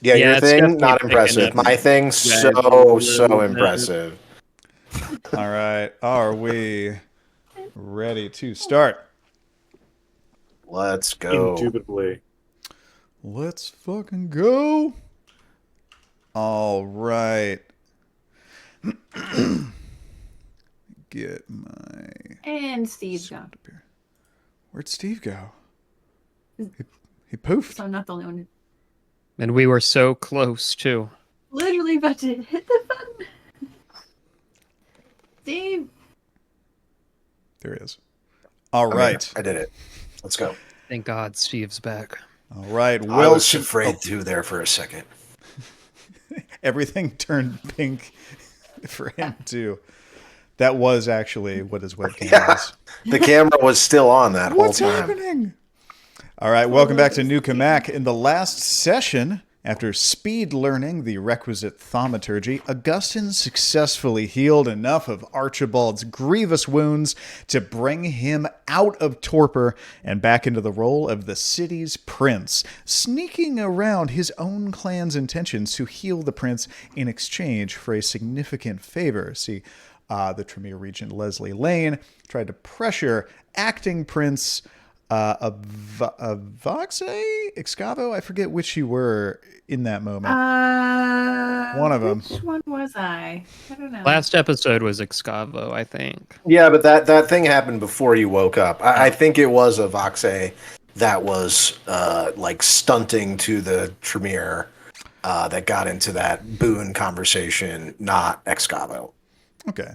Yeah, your it's thing, definitely not picking impressive. up. My thing, so impressive. All right. Are we ready to start? Let's go. Indubitably. Let's fucking go. All right. Get my... And Steve's gone. Where'd Steve go? He poofed. So I'm not the only one. And we were so close, too. Literally about to hit the button. Steve. There he is. All right. I did it. Let's go. Thank God Steve's back. All right. I was afraid too there for a second. Everything turned pink for him, too. That was actually what his webcam was. The camera was still on that whole What's time. happening? All right, welcome back to New Cammack. In the last session, after speed learning the requisite thaumaturgy, Augustyn successfully healed enough of Archibald's grievous wounds to bring him out of torpor and back into the role of the city's prince, sneaking around his own clan's intentions to heal the prince in exchange for a significant favor. See, the Tremere regent Leslie Lane tried to pressure acting prince Voxe? Excavo? I forget which you were in that moment. One of them. Which one was I? I don't know. Last episode was Excavo, I think. Yeah, but that thing happened before you woke up. I think it was a Voxe that was like stunting to the Tremere that got into that boon conversation, not Excavo. Okay.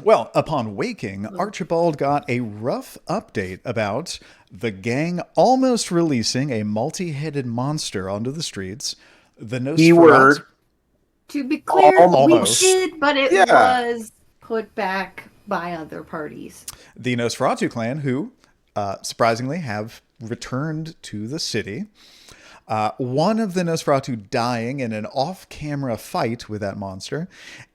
Well, upon waking, Archibald got a rough update about the gang almost releasing a multi-headed monster onto the streets. The Keyword. To be clear, Almost. we did, but it was put back by other parties. The Nosferatu clan, who surprisingly have returned to the city. One of the Nosferatu dying in an off-camera fight with that monster,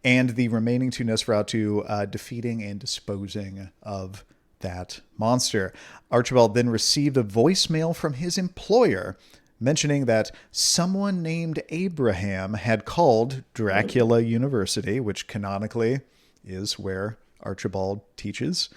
and the remaining two Nosferatu defeating and disposing of that monster. Archibald then received a voicemail from his employer mentioning that someone named Abraham had called Dracula University, which canonically is where Archibald teaches,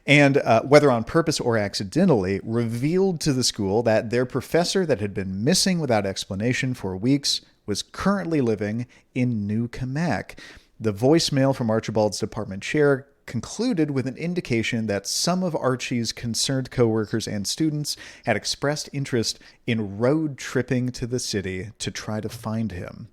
and whether on purpose or accidentally, revealed to the school that their professor that had been missing without explanation for weeks was currently living in New Cammack. The voicemail from Archibald's department chair concluded with an indication that some of Archie's concerned coworkers and students had expressed interest in road tripping to the city to try to find him.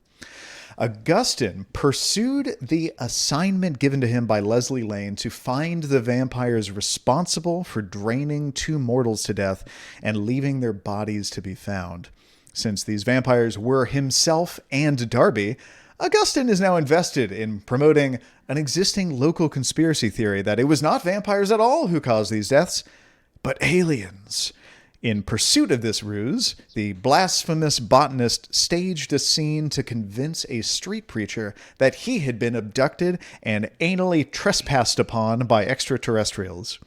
Augustyn pursued the assignment given to him by Leslie Lane to find the vampires responsible for draining two mortals to death and leaving their bodies to be found. Since these vampires were himself and Darby, Augustyn is now invested in promoting an existing local conspiracy theory that it was not vampires at all who caused these deaths, but aliens. In pursuit of this ruse, the blasphemous botanist staged a scene to convince a street preacher that he had been abducted and anally trespassed upon by extraterrestrials.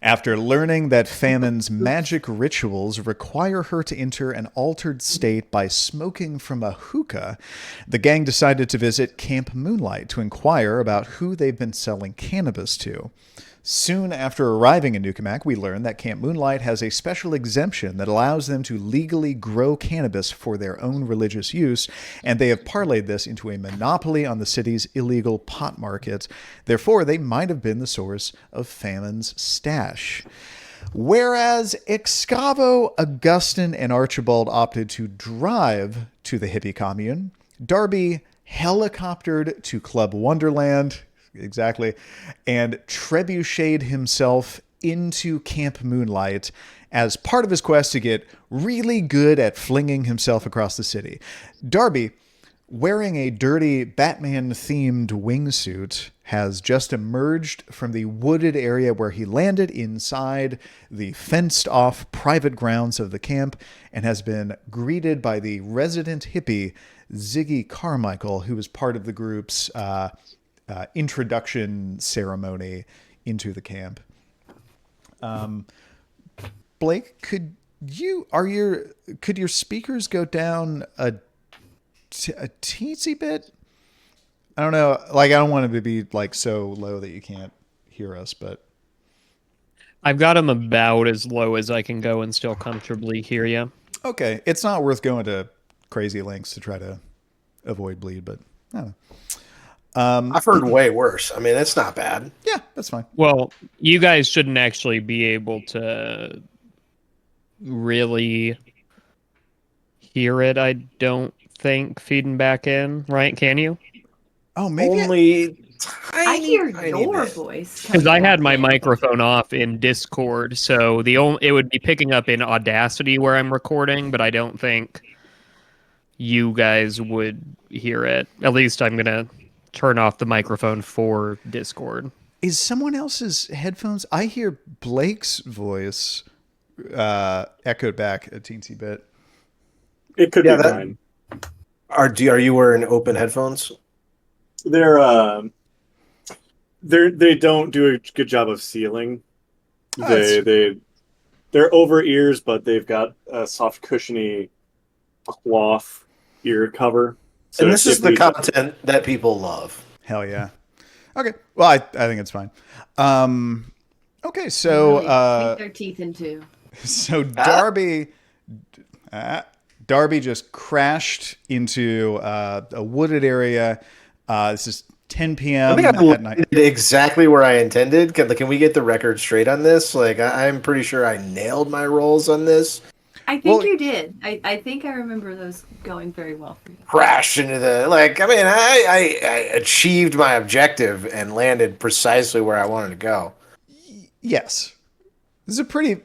After learning that Famine's magic rituals require her to enter an altered state by smoking from a hookah, the gang decided to visit Camp Moonlight to inquire about who they've been selling cannabis to. Soon after arriving in New Cammack, we learn that Camp Moonlight has a special exemption that allows them to legally grow cannabis for their own religious use, and they have parlayed this into a monopoly on the city's illegal pot market. Therefore, they might have been the source of Famine's stash. Whereas Excavo, Augustyn, and Archibald opted to drive to the hippie commune, Darby helicoptered to Club Wonderland, exactly, and trebucheted himself into Camp Moonlight as part of his quest to get really good at flinging himself across the city. Darby, wearing a dirty Batman-themed wingsuit, has just emerged from the wooded area where he landed inside the fenced-off private grounds of the camp and has been greeted by the resident hippie, Ziggy Carmichael, who was part of the group's introduction ceremony into the camp. Blake, could could your speakers go down a teensy bit? I don't know. Like, I don't want them to be like so low that you can't hear us, but I've got them about as low as I can go and still comfortably hear you. okay. It's not worth going to crazy lengths to try to avoid bleed, but I don't know. I've heard way worse. I mean, it's not bad. Yeah, that's fine. Well, you guys shouldn't actually be able to really hear it, I don't think, feeding back in, right? Can you? Oh, maybe Only I hear tiny your bit. voice. Because I coming had back my in. microphone off in Discord, so it would be picking up in Audacity where I'm recording, but I don't think you guys would hear it. At least I'm gonna turn off the microphone for Discord. is someone else's headphones. I hear Blake's voice echoed back a teensy bit. It could Yeah, be that- mine. Are you wearing open headphones? They don't do a good job of sealing. Oh, They're over ears, but they've got a soft, cushiony cloth ear cover. So And this is if the we- content that people love. Hell yeah. Okay. Well, I think it's fine. Okay, so Really sink their teeth into. so Darby just crashed into a wooded area. This is 10 I p.m. think I at night. landed exactly where I intended. Can we get the record straight on this? Like, I'm pretty sure I nailed my rolls on this. I think Well- you did. I think I remember those going very well for you. Crashed into I achieved my objective and landed precisely where I wanted to go. Yes. This is a pretty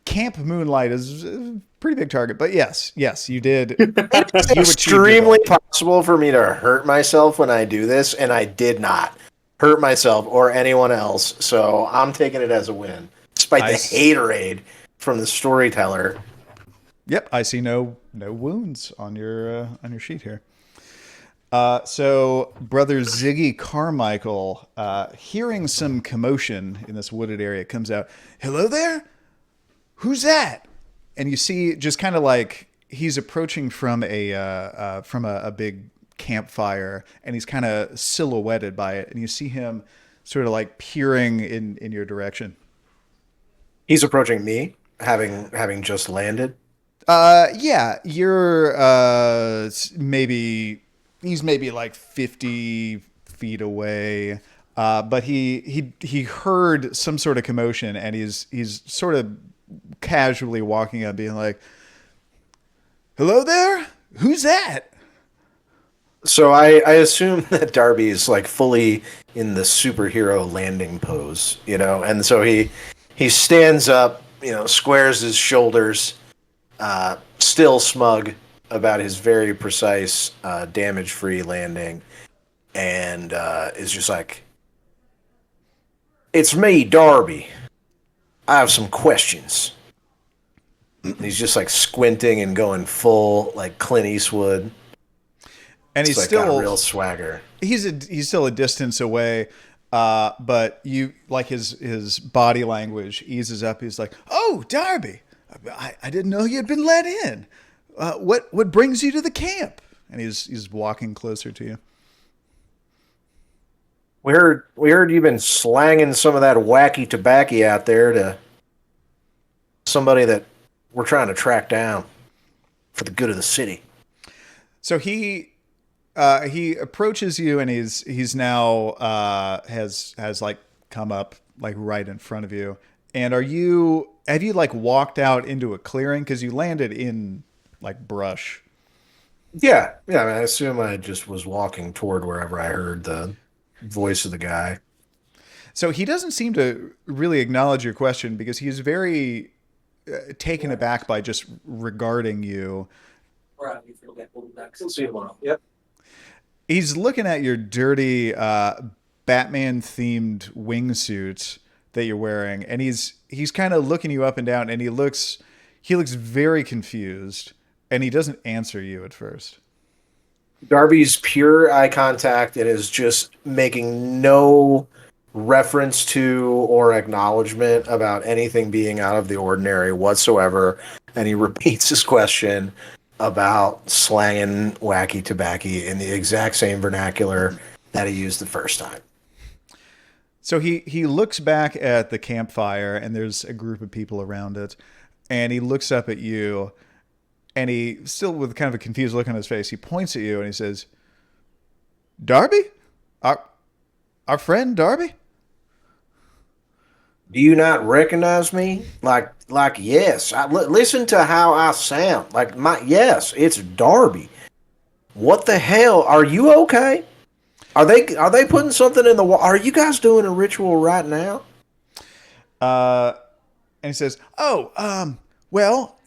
Camp Moonlight is a pretty big target, but yes, you did. It's You achieved extremely your goal. possible for me to hurt myself when I do this, and I did not hurt myself or anyone else. So I'm taking it as a win, despite the Nice. haterade from the storyteller. Yep, I see no wounds on your sheet here. So brother Ziggy Carmichael, hearing some commotion in this wooded area, comes out. Hello there, who's that? And you see, just kind of like he's approaching from a big campfire, and he's kind of silhouetted by it, and you see him sort of like peering in your direction. He's approaching me, having just landed. Yeah, you're he's maybe like 50 feet away. But he heard some sort of commotion, and he's sort of casually walking up, being like, "Hello there, who's that?" So I assume that Darby is like fully in the superhero landing pose, and so he stands up, squares his shoulders, still smug about his very precise, damage-free landing, and is just like, "It's me, Darby. I have some questions." And he's just like squinting and going full like Clint Eastwood. And It's he's like got still a real swagger. he's still a distance away. But you like his body language eases up. He's like, "Oh, Darby, I didn't know you had been let in. What brings you to the camp?" And he's walking closer to you. We heard you've been slanging some of that wacky tobacco out there to somebody that we're trying to track down for the good of the city. So he approaches you, and he's now has like come up like right in front of you. And have you like walked out into a clearing, because you landed in like brush? Yeah. I mean, I assume I just was walking toward wherever I heard the voice of the guy. So he doesn't seem to really acknowledge your question, because he's very taken aback by just regarding you. Yep. He's looking at your dirty Batman-themed wingsuit that you're wearing, and he's kind of looking you up and down, and he looks very confused, and he doesn't answer you at first. Darby's pure eye contact and is just making no reference to or acknowledgement about anything being out of the ordinary whatsoever, and he repeats his question about slanging wacky tobacco in the exact same vernacular that he used the first time. So he looks back at the campfire, and there's a group of people around it, and he looks up at you, and he, still with kind of a confused look on his face, he points at you and he says, "Darby? Our friend Darby?" Do you not recognize me? Like yes. Listen to how I sound. Yes, it's Darby. What the hell? Are you okay? Are they putting something in the water? Are you guys doing a ritual right now? And he says, well,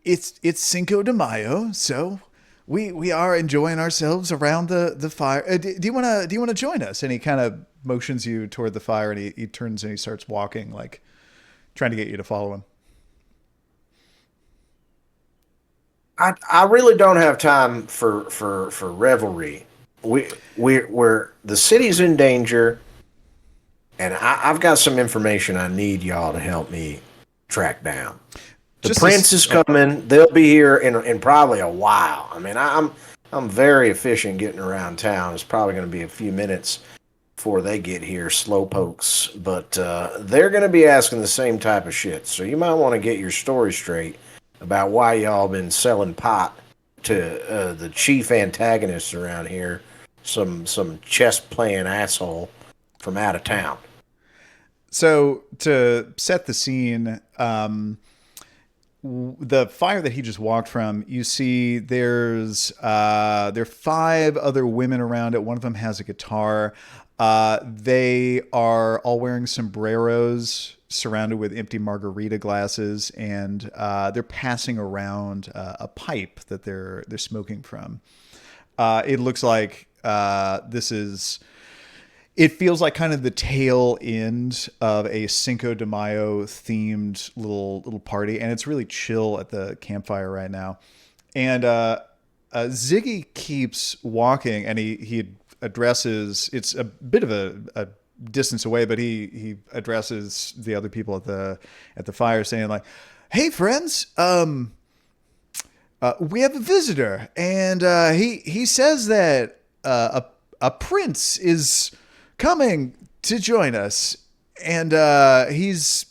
it's Cinco de Mayo, so we are enjoying ourselves around the fire. Do you want to join us? And he kind of motions you toward the fire, and he turns and he starts walking, like trying to get you to follow him. I really don't have time for revelry. We're the city's in danger, and I've got some information I need y'all to help me track down. The prince is coming. They'll be here in probably a while. I mean, I'm very efficient getting around town. It's probably going to be a few minutes before they get here, slow pokes. But they're going to be asking the same type of shit. So you might want to get your story straight about why y'all been selling pot to the chief antagonists around here, some chess playing asshole from out of town. So to set the scene, the fire that he just walked from, you see there are 5 other women around it. One of them has a guitar. They are all wearing sombreros, surrounded with empty margarita glasses, and they're passing around a pipe that they're smoking from. It looks like it feels like kind of the tail end of a Cinco de Mayo themed little party, and it's really chill at the campfire right now. And Ziggy keeps walking, and he addresses, it's a bit of a distance away, but he addresses the other people at the fire, saying like, "Hey friends, we have a visitor, and he says that a prince is coming to join us, and he's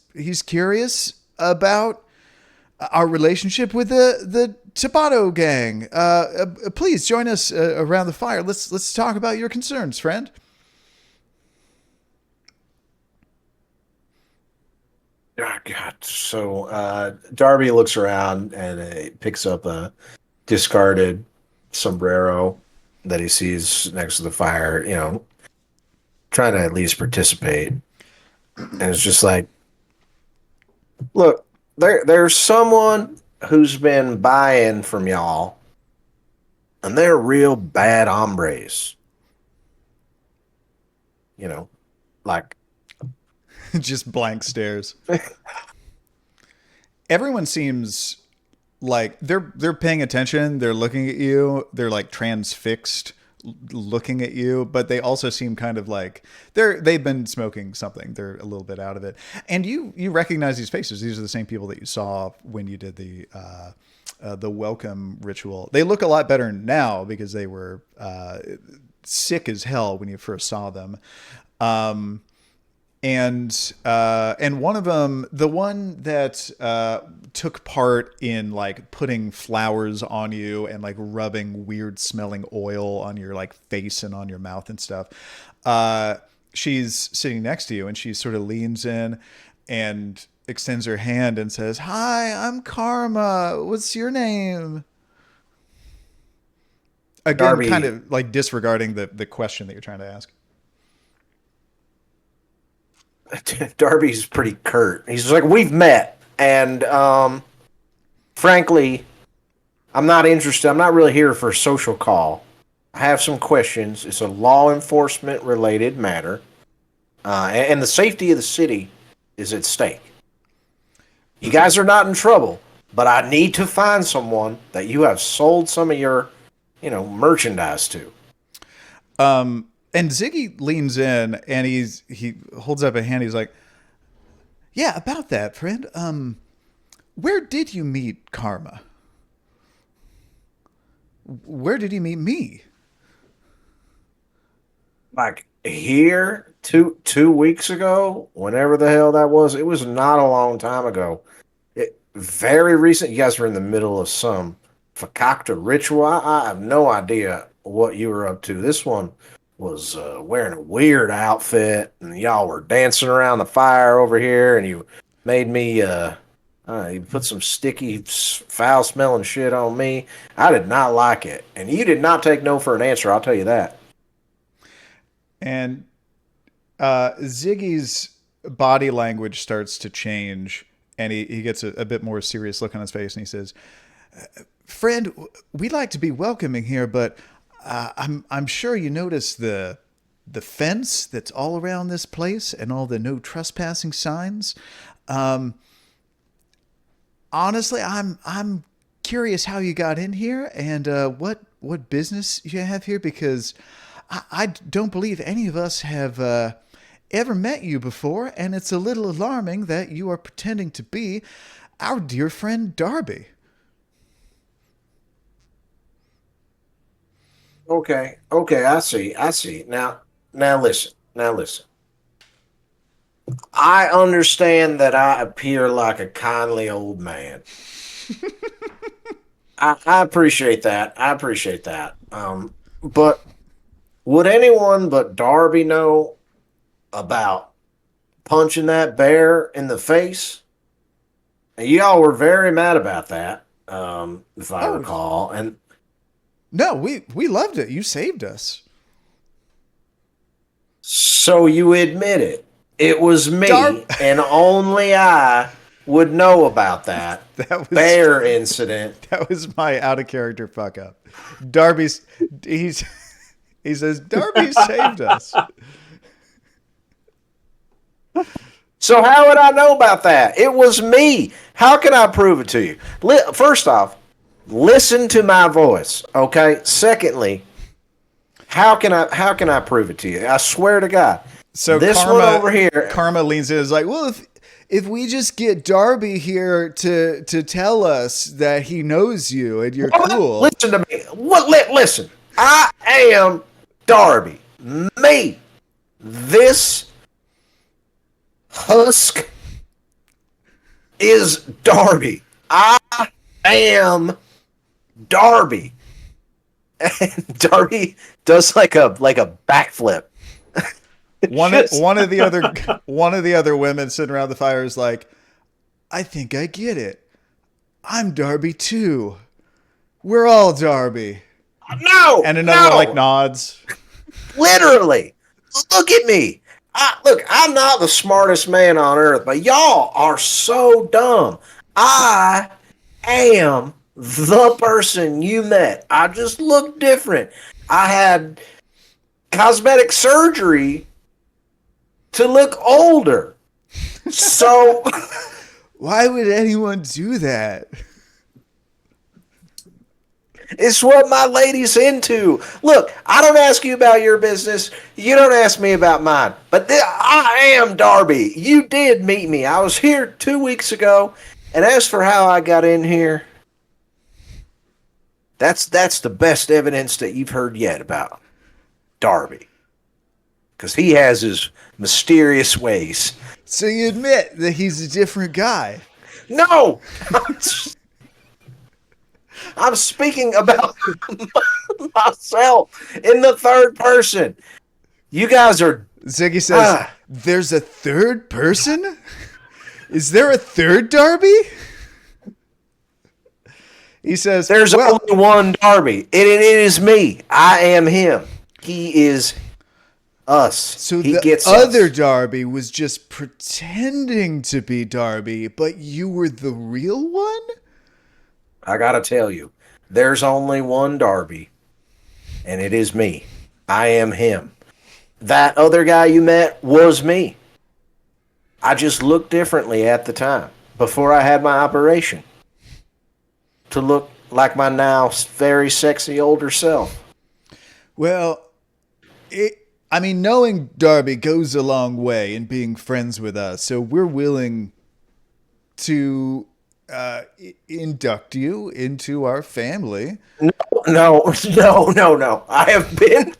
curious about our relationship with the Tapato gang. Please join us around the fire. Let's talk about your concerns, friend." Oh, God. So Darby looks around and picks up a discarded sombrero that he sees next to the fire, trying to at least participate. And it's just like, look, there's someone who's been buying from y'all, and they're real bad hombres. Like just blank stares. Everyone seems like they're paying attention. They're looking at you. They're like transfixed looking at you, but they also seem kind of like they've been smoking something. They're a little bit out of it. And you recognize these faces. These are the same people that you saw when you did the welcome ritual. They look a lot better now because they were sick as hell when you first saw them. And one of them, the one that took part in like putting flowers on you and like rubbing weird smelling oil on your like face and on your mouth and stuff, she's sitting next to you, and she sort of leans in and extends her hand and says, "Hi, I'm Karma. What's your name?" Again, Darby, kind of like disregarding the question that you're trying to ask. Darby's pretty curt. He's like, "We've met, and frankly, I'm not interested. I'm not really here for a social call. I have some questions. It's a law enforcement related matter, and the safety of the city is at stake. You guys are not in trouble, but I need to find someone that you have sold some of your, merchandise to." And Ziggy leans in and he holds up a hand. He's like, "Yeah, about that, friend. Where did you meet Karma? Where did you meet me?" Like here, two weeks ago, whenever the hell that was. It was not a long time ago. Very recent. You guys were in the middle of some fakakta ritual. I have no idea what you were up to. This one was wearing a weird outfit, and y'all were dancing around the fire over here, and you made me you put some sticky, foul-smelling shit on me. I did not like it, and you did not take no for an answer, I'll tell you that. And Ziggy's body language starts to change, and he gets a bit more serious look on his face, and he says, "Friend, we'd like to be welcoming here, but I'm sure you noticed the fence that's all around this place and all the no trespassing signs. Honestly, I'm curious how you got in here and what business you have here, because I don't believe any of us have ever met you before, and it's a little alarming that you are pretending to be our dear friend Darby." Okay, I see. Now listen. I understand that I appear like a kindly old man. I appreciate that. But would anyone but Darby know about punching that bear in the face? And y'all were very mad about that, if I recall. And No, we loved it. You saved us. so you admit it. It was me, and only I would know about that, bear incident. That was my out of character fuck up. He says Darby saved us. So how would I know about that? It was me. How can I prove it to you? First off, listen to my voice, okay? Secondly, how can I prove it to you? I swear to God. So this Karma, one over here. Karma leans in and is like, "Well, if we just get Darby here to tell us that he knows you and you're cool." Listen to me. Listen. I am Darby. Me. This husk is Darby. I am Darby. And Darby does like a backflip. One of the other women sitting around the fire is like, "I think I get it. I'm Darby too. We're all Darby." No. And another one like nods. Literally. Look at me. I'm not the smartest man on earth, but y'all are so dumb. I am the person you met. I just look different. I had cosmetic surgery to look older. So Why would anyone do that? it's what my lady's into. Look, I don't ask you about your business. You don't ask me about mine. But I am Darby. You did meet me. I was here 2 weeks ago. And as for how I got in here, that's the best evidence that you've heard yet about Darby. Because he has his mysterious ways. So you admit that he's a different guy? No! I'm speaking about myself in the third person. You guys are... Ziggy says, "There's a third person? Is there a third Darby?" He says, There's only one Darby. It is me. I am him. He is us. So he the gets other us. Darby was just pretending to be Darby, but you were the real one? I gotta tell you, there's only one Darby, and it is me. I am him. That other guy you met was me. I just looked differently at the time, before I had my operation, to look like my now very sexy older self. Well, I mean, knowing Darby goes a long way in being friends with us, so we're willing to induct you into our family. No. I have been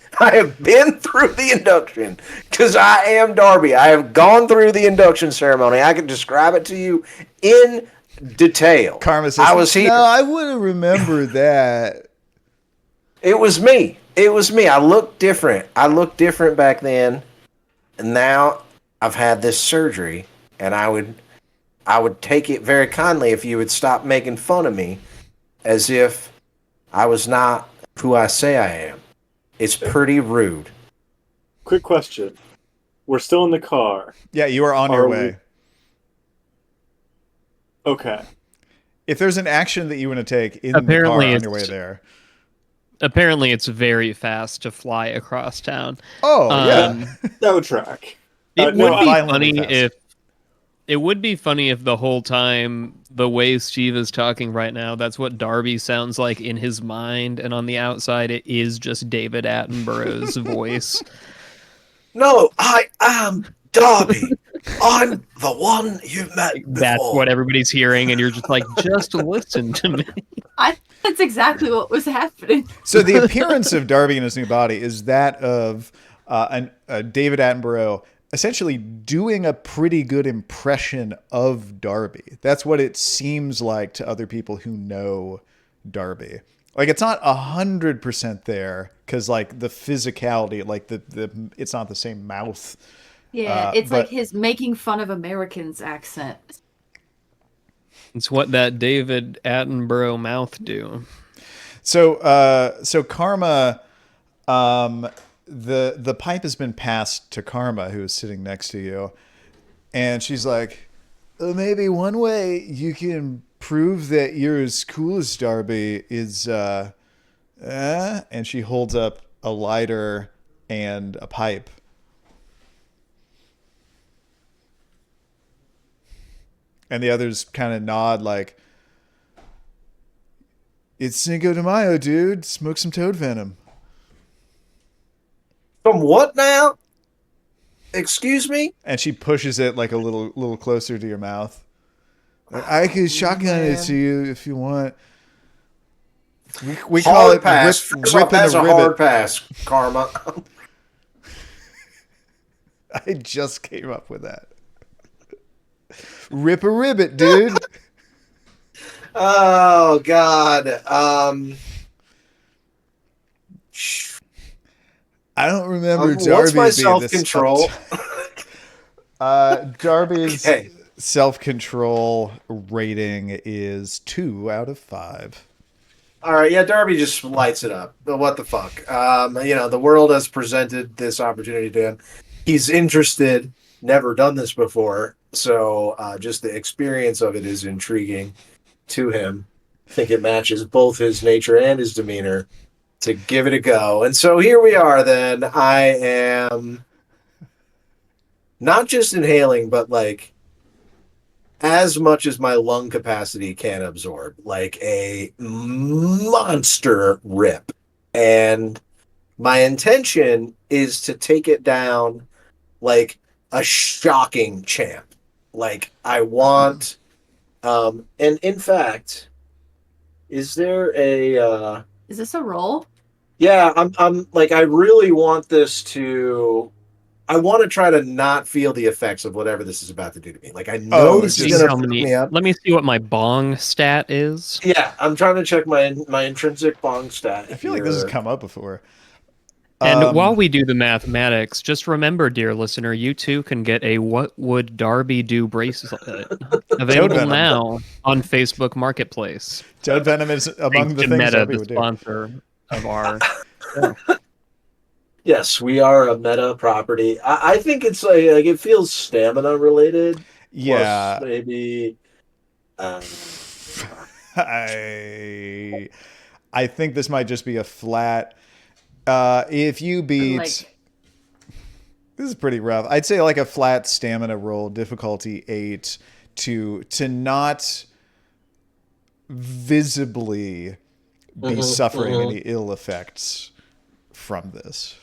through the induction because I am Darby. I have gone through the induction ceremony. I can describe it to you in detail. Karma says, I was here. No, I wouldn't remember that. It was me. I looked different. I looked different back then, and now I've had this surgery, and I would take it very kindly if you would stop making fun of me as if I was not who I say I am. It's pretty rude. Quick question. We're still in the car. Yeah, you are on your way. Okay. If there's an action that you want to take in Apparently the car on your way there. Apparently, it's very fast to fly across town. Oh, yeah. That would track. It no, would be violently funny fast. if it would be funny if the whole time the way Steve is talking right now, that's what Darby sounds like in his mind, and on the outside, it is just David Attenborough's voice. No, I am Darby. I'm the one you met before. That's what everybody's hearing, and you're just like, just listen to me. That's exactly what was happening. So the appearance of Darby in his new body is that of David Attenborough essentially doing a pretty good impression of Darby. That's what it seems like to other people who know Darby. Like, it's not 100% there because, like, the physicality, like the it's not the same mouth. Yeah, it's but- like his making fun of Americans accent. It's what that David Attenborough mouth do. So Karma, the pipe has been passed to Karma, who is sitting next to you, and she's like, maybe one way you can prove that you're as cool as Darby is, and she holds up a lighter and a pipe. And the others kind of nod like, it's Cinco de Mayo, dude. Smoke some toad venom. From what now? Excuse me? And she pushes it like a little closer to your mouth. Like, I could shotgun it to you if you want. We call it pass. First off, that's a hard pass, Karma. I just came up with that. Rip a ribbit, dude. Oh God. I don't remember Darby. What's my being self-control? Darby's Okay. self-control rating is 2 out of 5. All right, yeah, Darby just lights it up. But what the fuck? The world has presented this opportunity to him. He's interested, never done this before, so just the experience of it is intriguing to him. I think it matches both his nature and his demeanor to give it a go. And so here we are then. I am not just inhaling, but like as much as my lung capacity can absorb, like a monster rip. And my intention is to take it down like a shocking champ. Like I want, and in fact, is there a, Is this a roll? yeah, I'm like, I really want this to, I want to try to not feel the effects of whatever this is about to do to me. Like I know this is See going to how fuck many- me up. Let me see what my bong stat is. Yeah, I'm trying to check my intrinsic bong stat. I feel like this has come up before. And while we do the mathematics, just remember, dear listener, you too can get a What Would Darby Do bracelet available Venom. now on Facebook Marketplace. Toad venom is among Thanks the to things Meta, Darby the would do. sponsor of our. Yes, we are a meta property. I think it's like it feels stamina related. Yeah, Plus maybe. I think this might just be a flat. If you beat, Like, this is pretty rough. I'd say like a flat stamina roll, difficulty 8, to not visibly be suffering any ill effects from this.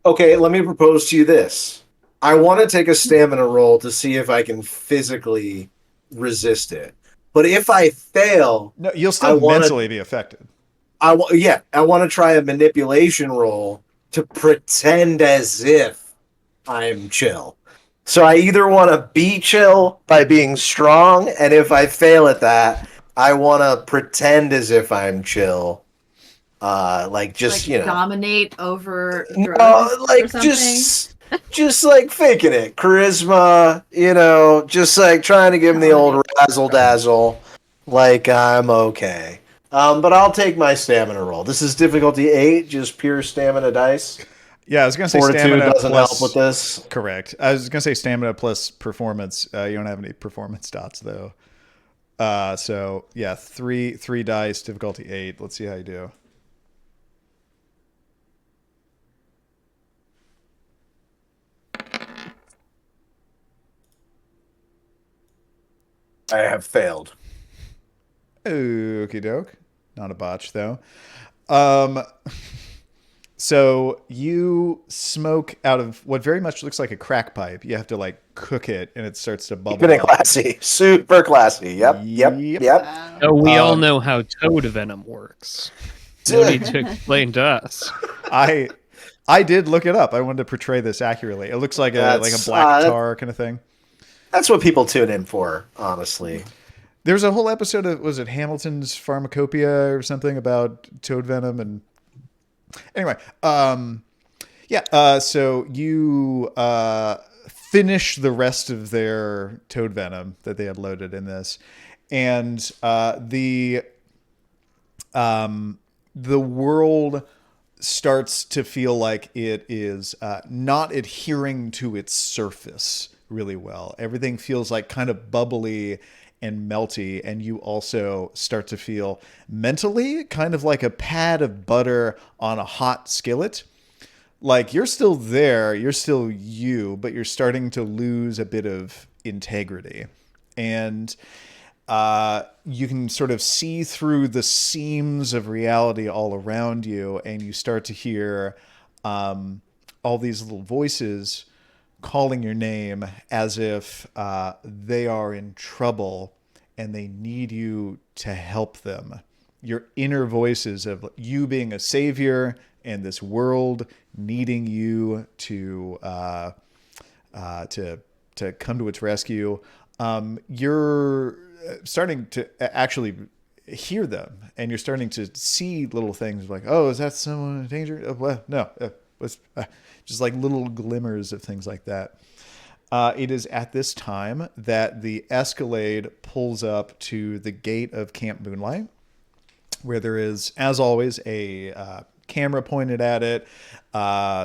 Okay, let me propose to you this. I want to take a stamina roll to see if I can physically resist it. But if I fail, No, you'll I still want mentally be affected. I want to try a manipulation roll to pretend as if I'm chill. So I either want to be chill by being strong, and if I fail at that, I want to pretend as if I'm chill. Like just like dominate over no, drugs or like something. just like faking it, charisma. Just like trying to give him the old razzle dazzle. Like I'm okay. But I'll take my stamina roll. This is difficulty 8, just pure stamina dice. Yeah, I was gonna say Fortitude stamina doesn't plus. help with this. Correct. I was gonna say stamina plus performance. You don't have any performance dots though. So yeah, three dice, difficulty 8. Let's see how you do. I have failed. Okie doke. Not a botch though. Um, so you smoke out of what very much looks like a crack pipe. You have to like cook it, and it starts to bubble. Keeping it up. classy, super classy. Yep. Wow. So we all know how toad venom works. No need to explain to us. I did look it up. I wanted to portray this accurately. It looks like a black tar kind of thing. That's what people tune in for, honestly. There's a whole episode of, was it Hamilton's Pharmacopoeia or something about toad venom? And anyway, so you finish the rest of their toad venom that they had loaded in this, and the world starts to feel like it is not adhering to its surface really well. Everything feels like kind of bubbly and melty, and you also start to feel mentally kind of like a pad of butter on a hot skillet. Like you're still there, you're still you, but you're starting to lose a bit of integrity. And you can sort of see through the seams of reality all around you, and you start to hear all these little voices calling your name as if they are in trouble and they need you to help them. Your inner voices of you being a savior and this world needing you to come to its rescue. You're starting to actually hear them, and you're starting to see little things like, oh, is that someone in danger? Oh, well, no, just like little glimmers of things like that. It is at this time that the Escalade pulls up to the gate of Camp Moonlight, where there is, as always, a camera pointed at it,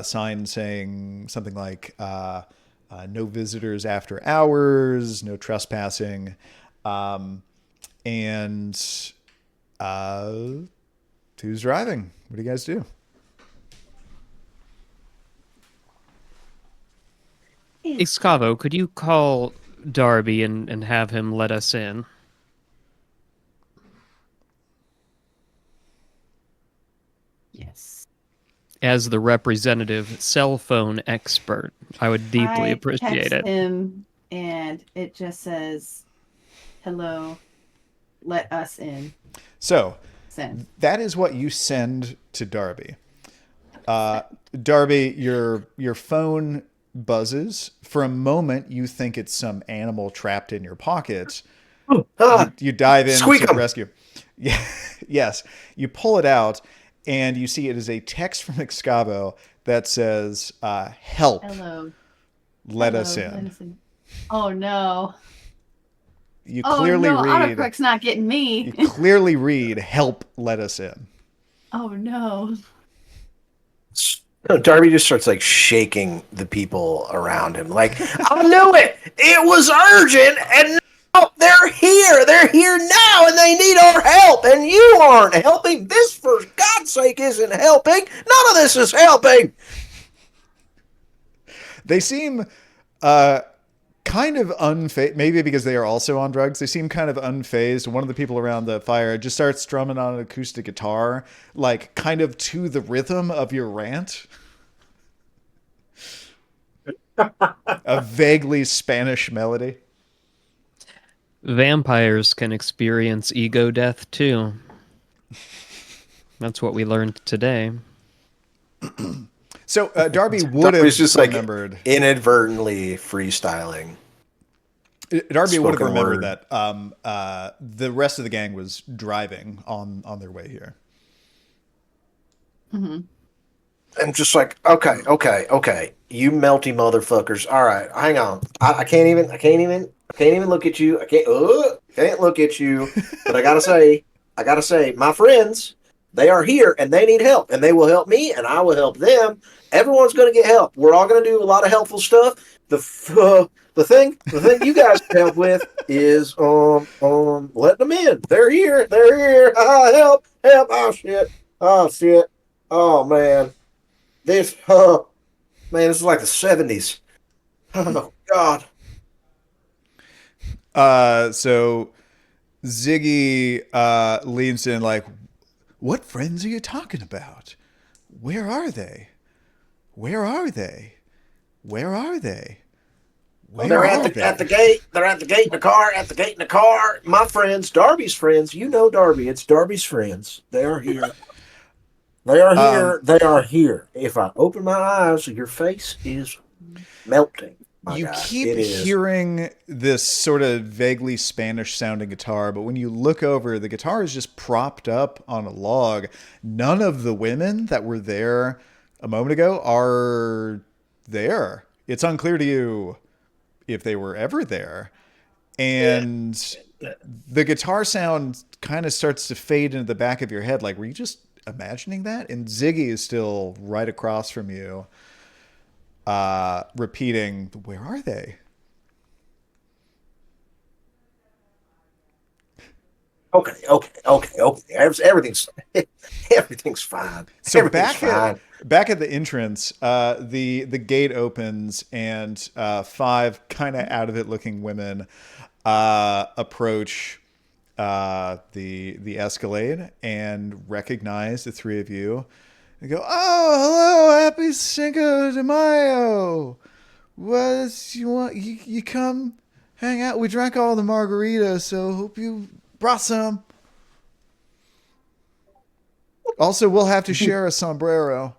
sign saying something like no visitors after hours, no trespassing. And who's driving? What do you guys do? Excavo, could you call Darby and have him let us in? Yes. As the representative cell phone expert, I would deeply appreciate text it. him, and it just says, "Hello, let us in." So Send. that is what you send to Darby. Darby, your phone buzzes. For a moment, you think it's some animal trapped in your pocket. You dive in to rescue. Yeah, yes. You pull it out, and you see it is a text from Excavo that says, help. Hello. Let us in. Oh, no. You clearly read. Autocorrect's not getting me. You clearly read, help, let us in. Oh, no. No, Darby just starts like shaking the people around him. Like, I knew it. It was urgent, and now they're here. They're here now, and they need our help. And you aren't helping. This, for God's sake, isn't helping. None of this is helping. They seem kind of unfazed, maybe because they are also on drugs. They seem kind of unfazed. One of the people around the fire just starts strumming on an acoustic guitar, like kind of to the rhythm of your rant. A vaguely Spanish melody. Vampires can experience ego death too. That's what we learned today. So Darby would have Darby's just remembered. like inadvertently freestyling. Darby would have Spoken remembered word. that the rest of the gang was driving on their way here. Mm-hmm. And just like, okay, you melty motherfuckers. All right, hang on. I can't even look at you. I can't look at you. But I gotta say, my friends, they are here and they need help, and they will help me, and I will help them. Everyone's gonna get help. We're all gonna do a lot of helpful stuff. The thing you guys can help with is letting them in. They're here. Help! Oh shit! Oh man. This is like the 70s. Oh God. So Ziggy leans in like, what friends are you talking about? Where are they? Where are they? Where are they? Where They're are at the gate. They're at the gate in the car. My friends, Darby's friends. You know Darby. It's Darby's friends. They are here. They are here. They are here. If I open my eyes, your face is melting. You keep hearing this sort of vaguely Spanish-sounding guitar, but when you look over, the guitar is just propped up on a log. None of the women that were there a moment ago are there. It's unclear to you if they were ever there. And the guitar sound kind of starts to fade into the back of your head. Like, were you just imagining that? And Ziggy is still right across from you, repeating, where are they? Okay. Everything's fine. So Everything's fine. back at the entrance, the gate opens and 5 kind of out of it looking women approach the Escalade and recognize the 3 of you. And go, oh, hello, happy Cinco de Mayo. What you want? You come hang out. We drank all the margaritas, so hope you brought some. Also, we'll have to share a sombrero.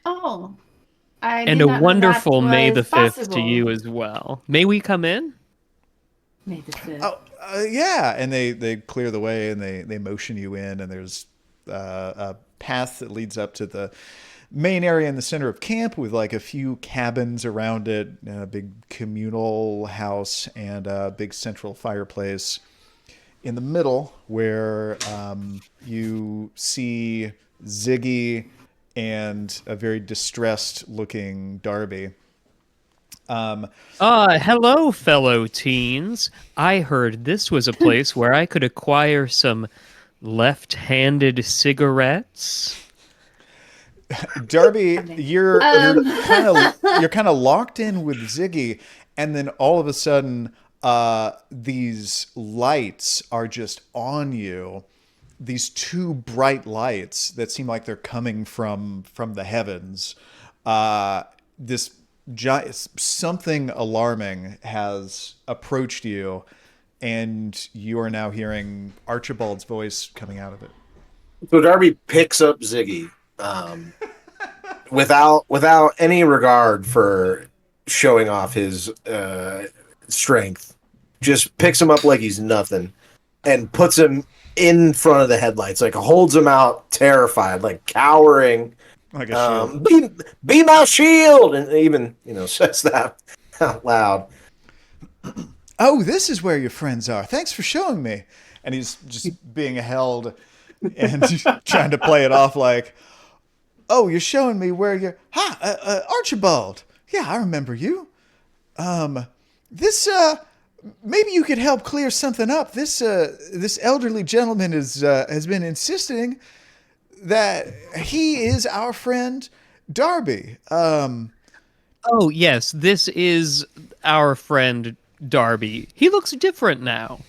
Oh. I And did a not know wonderful that May the was 5th to possible. you as well. May we come in? May the 5th. Oh, yeah. And they clear the way and they motion you in, and there's a path that leads up to the main area in the center of camp with like a few cabins around it, a big communal house, and a big central fireplace in the middle where you see Ziggy and a very distressed looking Darby. Hello, fellow teens. I heard this was a place where I could acquire some left-handed cigarettes. Darby, you're kind of locked in with Ziggy, and then all of a sudden, these lights are just on you. These 2 bright lights that seem like they're coming from the heavens. This something alarming has approached you, and you are now hearing Archibald's voice coming out of it. So Darby picks up Ziggy, without any regard for showing off his strength. Just picks him up like he's nothing, and puts him in front of the headlights, like holds him out, terrified, like cowering. Like a shield. Be my shield, and even says that out loud. Oh, this is where your friends are. Thanks for showing me. And he's just being held and trying to play it off like, oh, you're showing me where you're. Hi, Archibald. Yeah, I remember you. This maybe you could help clear something up. This elderly gentleman has been insisting that he is our friend Darby. Oh, yes, this is our friend Darby. He looks different now.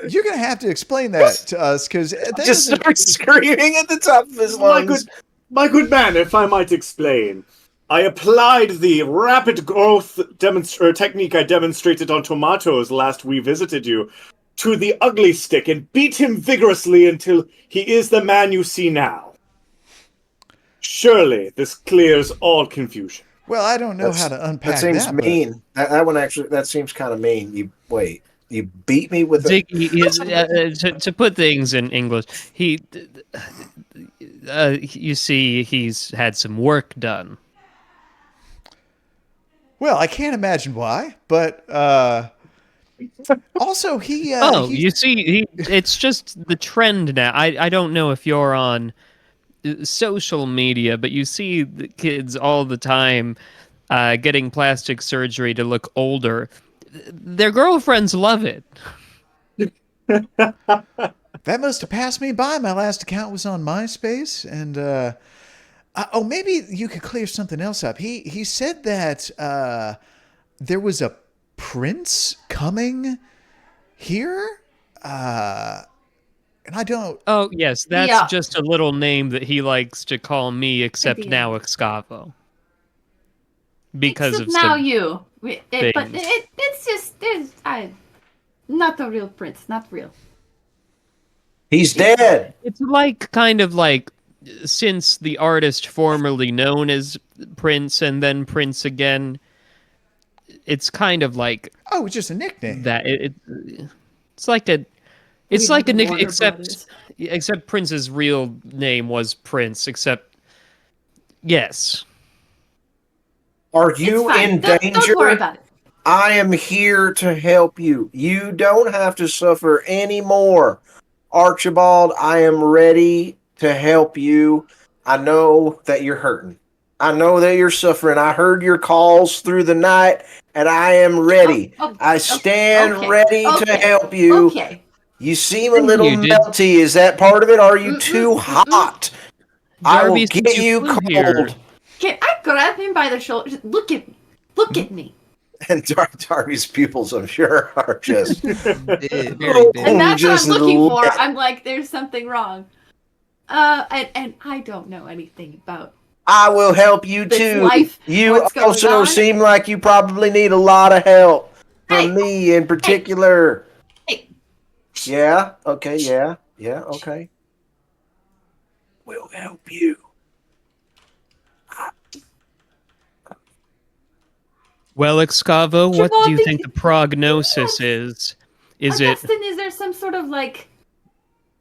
You're going to have to explain that to us, because Just starts screaming at the top of his lungs. My good man, if I might explain, I applied the rapid growth technique I demonstrated on tomatoes last we visited you to the ugly stick and beat him vigorously until he is the man you see now. Surely this clears all confusion. Well, I don't know how to That unpack seems that, but mean. That one actually, that seems kind of mean. You beat me with it. To put things in English, you see, he's had some work done. well, I can't imagine why, but also You see, it's just the trend now. I don't know if you're on social media, but you see the kids all the time getting plastic surgery to look older. Their girlfriends love it. that must have passed me by. My last account was on MySpace, and oh, maybe you could clear something else up. He said that there was a prince coming here, and I don't. Oh, yes, that's Yeah. just a little name that he likes to call me, except Idiot. now Excavo. Because Except of now some you. But things. it's just not a real prince, not real. He's dead. It's like kind of like since the artist formerly known as Prince and then Prince again, it's kind of like Oh, it's just a nickname. that. It's like a. It's We like a have nick, Warner except Brothers. Prince's real name was Prince. Except, yes, Are It's you fine. in Don't danger? worry about it. I am here to help you. You don't have to suffer anymore. Archibald, I am ready to help you. I know that you're hurting. I know that you're suffering. I heard your calls through the night, and I am ready. I stand okay, ready to okay, help you. Okay. You seem a little You did- melty. Is that part of it? Are you too hot? I will Darby, get since you flew cold. here- Can I grab him by the shoulder? Just look at me. And Darby's pupils, I'm sure, are just very And big. that's just what I'm looking for. lit. I'm like, there's something wrong. And I don't know anything about I will help you this too. life. You What's going also on? seem like you probably need a lot of help from Hey. me in particular. Hey. Yeah? Okay, yeah. Yeah, okay. We'll help you. Well, Excavo, what do you Archibald, think the prognosis is? Is it? Augustyn, is there some sort of like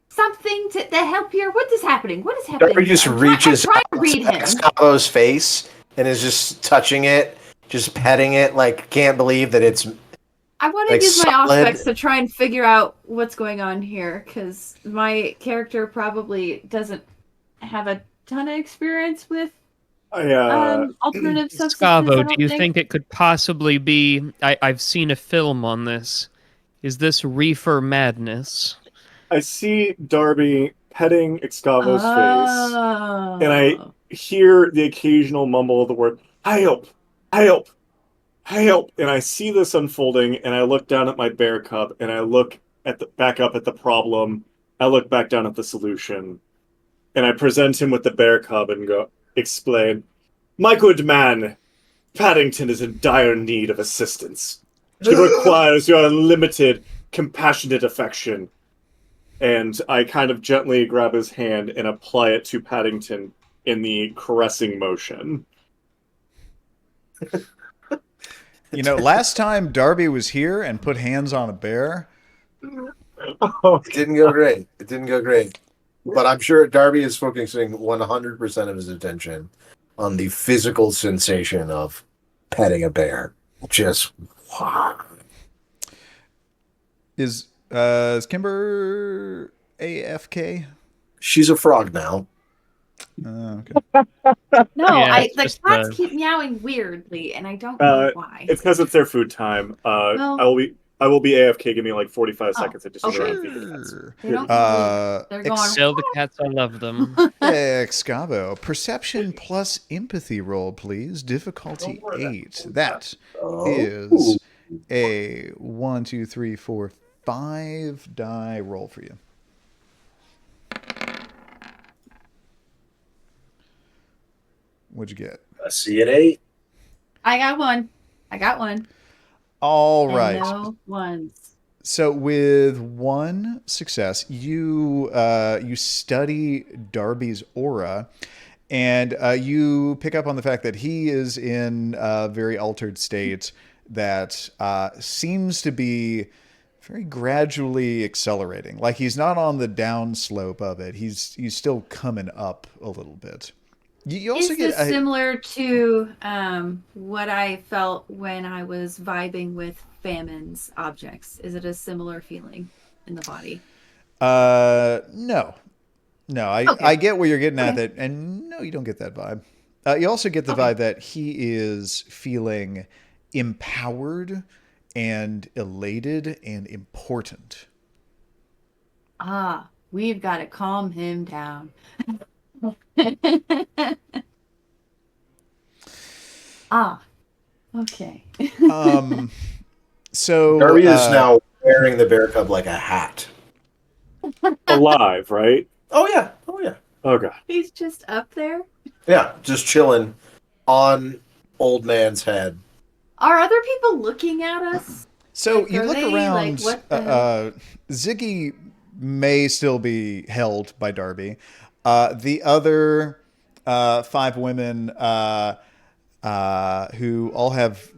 something to help here? What is happening? What is happening? Darby just here? reaches I'm trying to read him. Scavo's face and is just touching it, just petting it, like can't believe that it's I want to like use my solid. aspects to try and figure out what's going on here, because my character probably doesn't have a ton of experience with alternative substances. I Scavo, don't do you think it could possibly be? I've seen a film on this. Is this reefer madness? I see Darby petting Excavo's face, and I hear the occasional mumble of the word, help, help, help. And I see this unfolding, and I look down at my bear cub, and I look back up at the problem. I look back down at the solution, and I present him with the bear cub and explain, my good man, Paddington is in dire need of assistance. He requires your unlimited, compassionate affection. And I kind of gently grab his hand and apply it to Paddington in the caressing motion. You know, last time Darby was here and put hands on a bear, It didn't go great. It didn't go great. But I'm sure Darby is focusing 100% of his attention on the physical sensation of petting a bear. Just wow. is Kimber AFK? She's a frog now. Okay. No, Yeah, the it's cats just, keep meowing weirdly, and I don't know why. It's because it's their food time. Well- I will be AFK. Give me like 45 seconds. I just need to okay. run and feed the cats. They don't they're going. Tell the cats I love them. Excavo, perception plus empathy roll, please. Difficulty 8. That is a 1, 2, 3, 4, 5 die roll for you. What'd you get? I see an 8. I got one. All And right. no ones. So with one success, you study Darby's aura, and you pick up on the fact that he is in a very altered state that seems to be very gradually accelerating. Like he's not on the downslope of it. He's still coming up a little bit. You also Is this similar to what I felt when I was vibing with Famine's objects? Is it a similar feeling in the body? No. Okay. I get where you're getting at that, and no, you don't get that vibe. You also get the vibe that he is feeling empowered and elated and important. We've got to calm him down. Okay. So Darby is now wearing the bear cub like a hat. Alive, right? Oh yeah. Okay. He's just up there. Yeah, just chilling on old man's head. Are other people looking at us? So Like, you are look they, around. like, what the Ziggy may still be held by Darby. The other 5 women who all have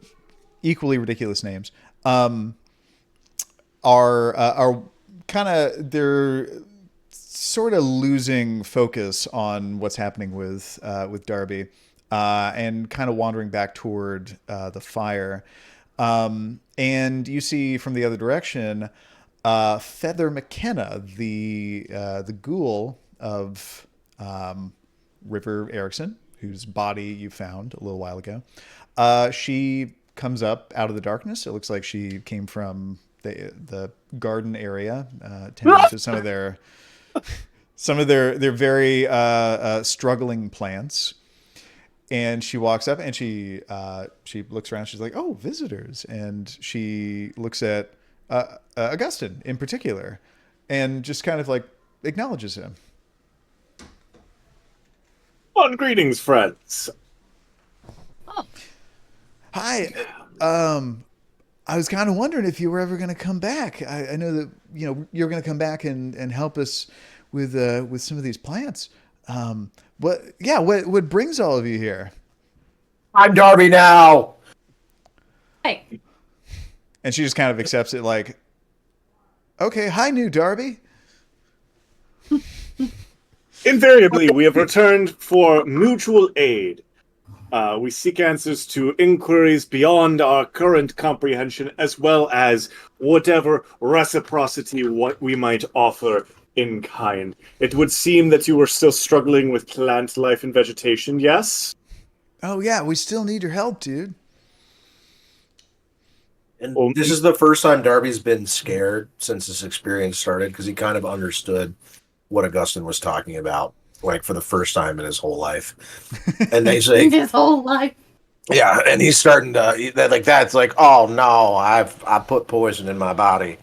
equally ridiculous names are kind of they're sort of losing focus on what's happening with Darby and kind of wandering back toward the fire. And you see from the other direction, Feather McKenna, the ghoul of River Erickson, whose body you found a little while ago. She comes up out of the darkness. It looks like she came from the garden area, tending to some of their very struggling plants. And she walks up and she looks around. She's like, "Oh, visitors!" And she looks at Augustyn in particular, and just kind of like acknowledges him. Greetings, friends. Hi. I was kind of wondering if you were ever going to come back. I know that you're going to come back and help us with some of these plants. What brings all of you here? I'm Darby now. Hey. And she just kind of accepts it like, okay, hi, new Darby. Invariably, we have returned for mutual aid. We seek answers to inquiries beyond our current comprehension, as well as whatever reciprocity what we might offer in kind. It would seem that you were still struggling with plant life and vegetation, yes? Oh, yeah, we still need your help, dude. And this is the first time Darby's been scared since this experience started, because he kind of understood what Augustyn was talking about, like for the first time in his whole life. And they say his whole life. Yeah, and he's starting to like that's like, oh no, I put poison in my body.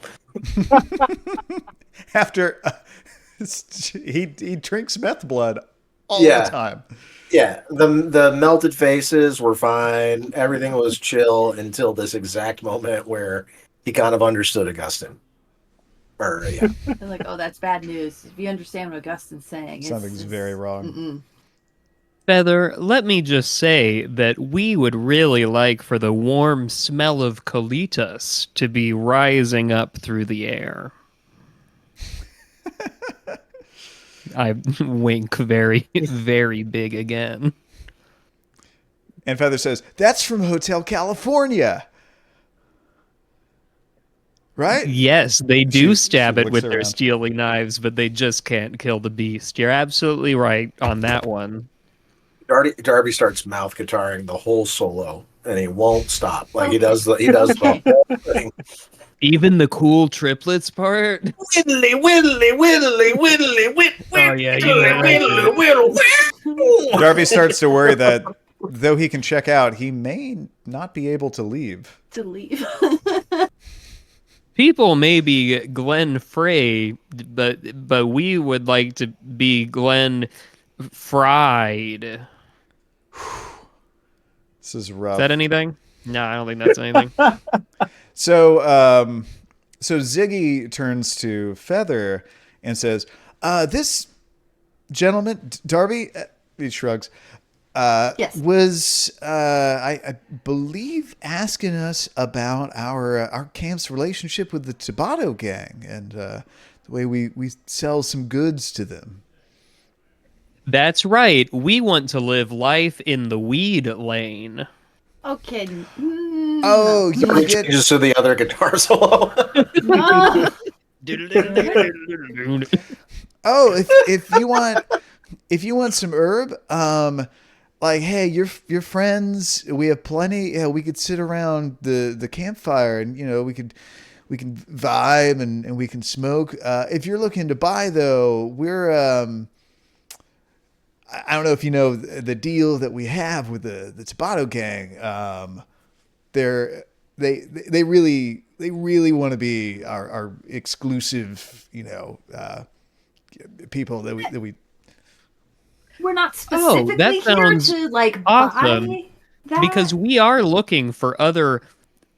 After he drinks meth blood all the time. Yeah, the melted faces were fine. Everything was chill until this exact moment where he kind of understood Augustyn. They're like, oh, that's bad news. If you understand what Augustyn's saying, something's very wrong. Mm-mm. Feather, let me just say that we would really like for the warm smell of colitas to be rising up through the air. I wink very, very big again. And Feather says, that's from Hotel California. Right? Yes, they do stab it with their around. steely knives, but they just can't kill the beast. You're absolutely right on that one. Darby starts mouth guitaring the whole solo, and he won't stop. Like he does the whole thing. Even the cool triplets part. Whittly, whittly, whittly, whittly, whit, Oh yeah, you know whittly. Darby starts to worry that though he can check out, he may not be able to leave. People may be Glenn Frey, but we would like to be Glenn Fried. This is rough. Is that anything? No, I don't think that's anything. So, so Ziggy turns to Feather and says, "This gentleman, Darby," he shrugs. Yes. Was I believe asking us about our camp's relationship with the Tabata gang and the way we sell some goods to them. That's right. We want to live life in the weed lane. Okay. Oh, you It get changes to the other guitar solo. oh if you want some herb, like, hey, your friends, we have plenty. Yeah, we could sit around the campfire and we can vibe and we can smoke. If you're looking to buy though, we're I don't know if you know the deal that we have with the Tabata gang. They really want to be our exclusive, people that we. We're not specifically here to like awesome. buy that because we are looking for other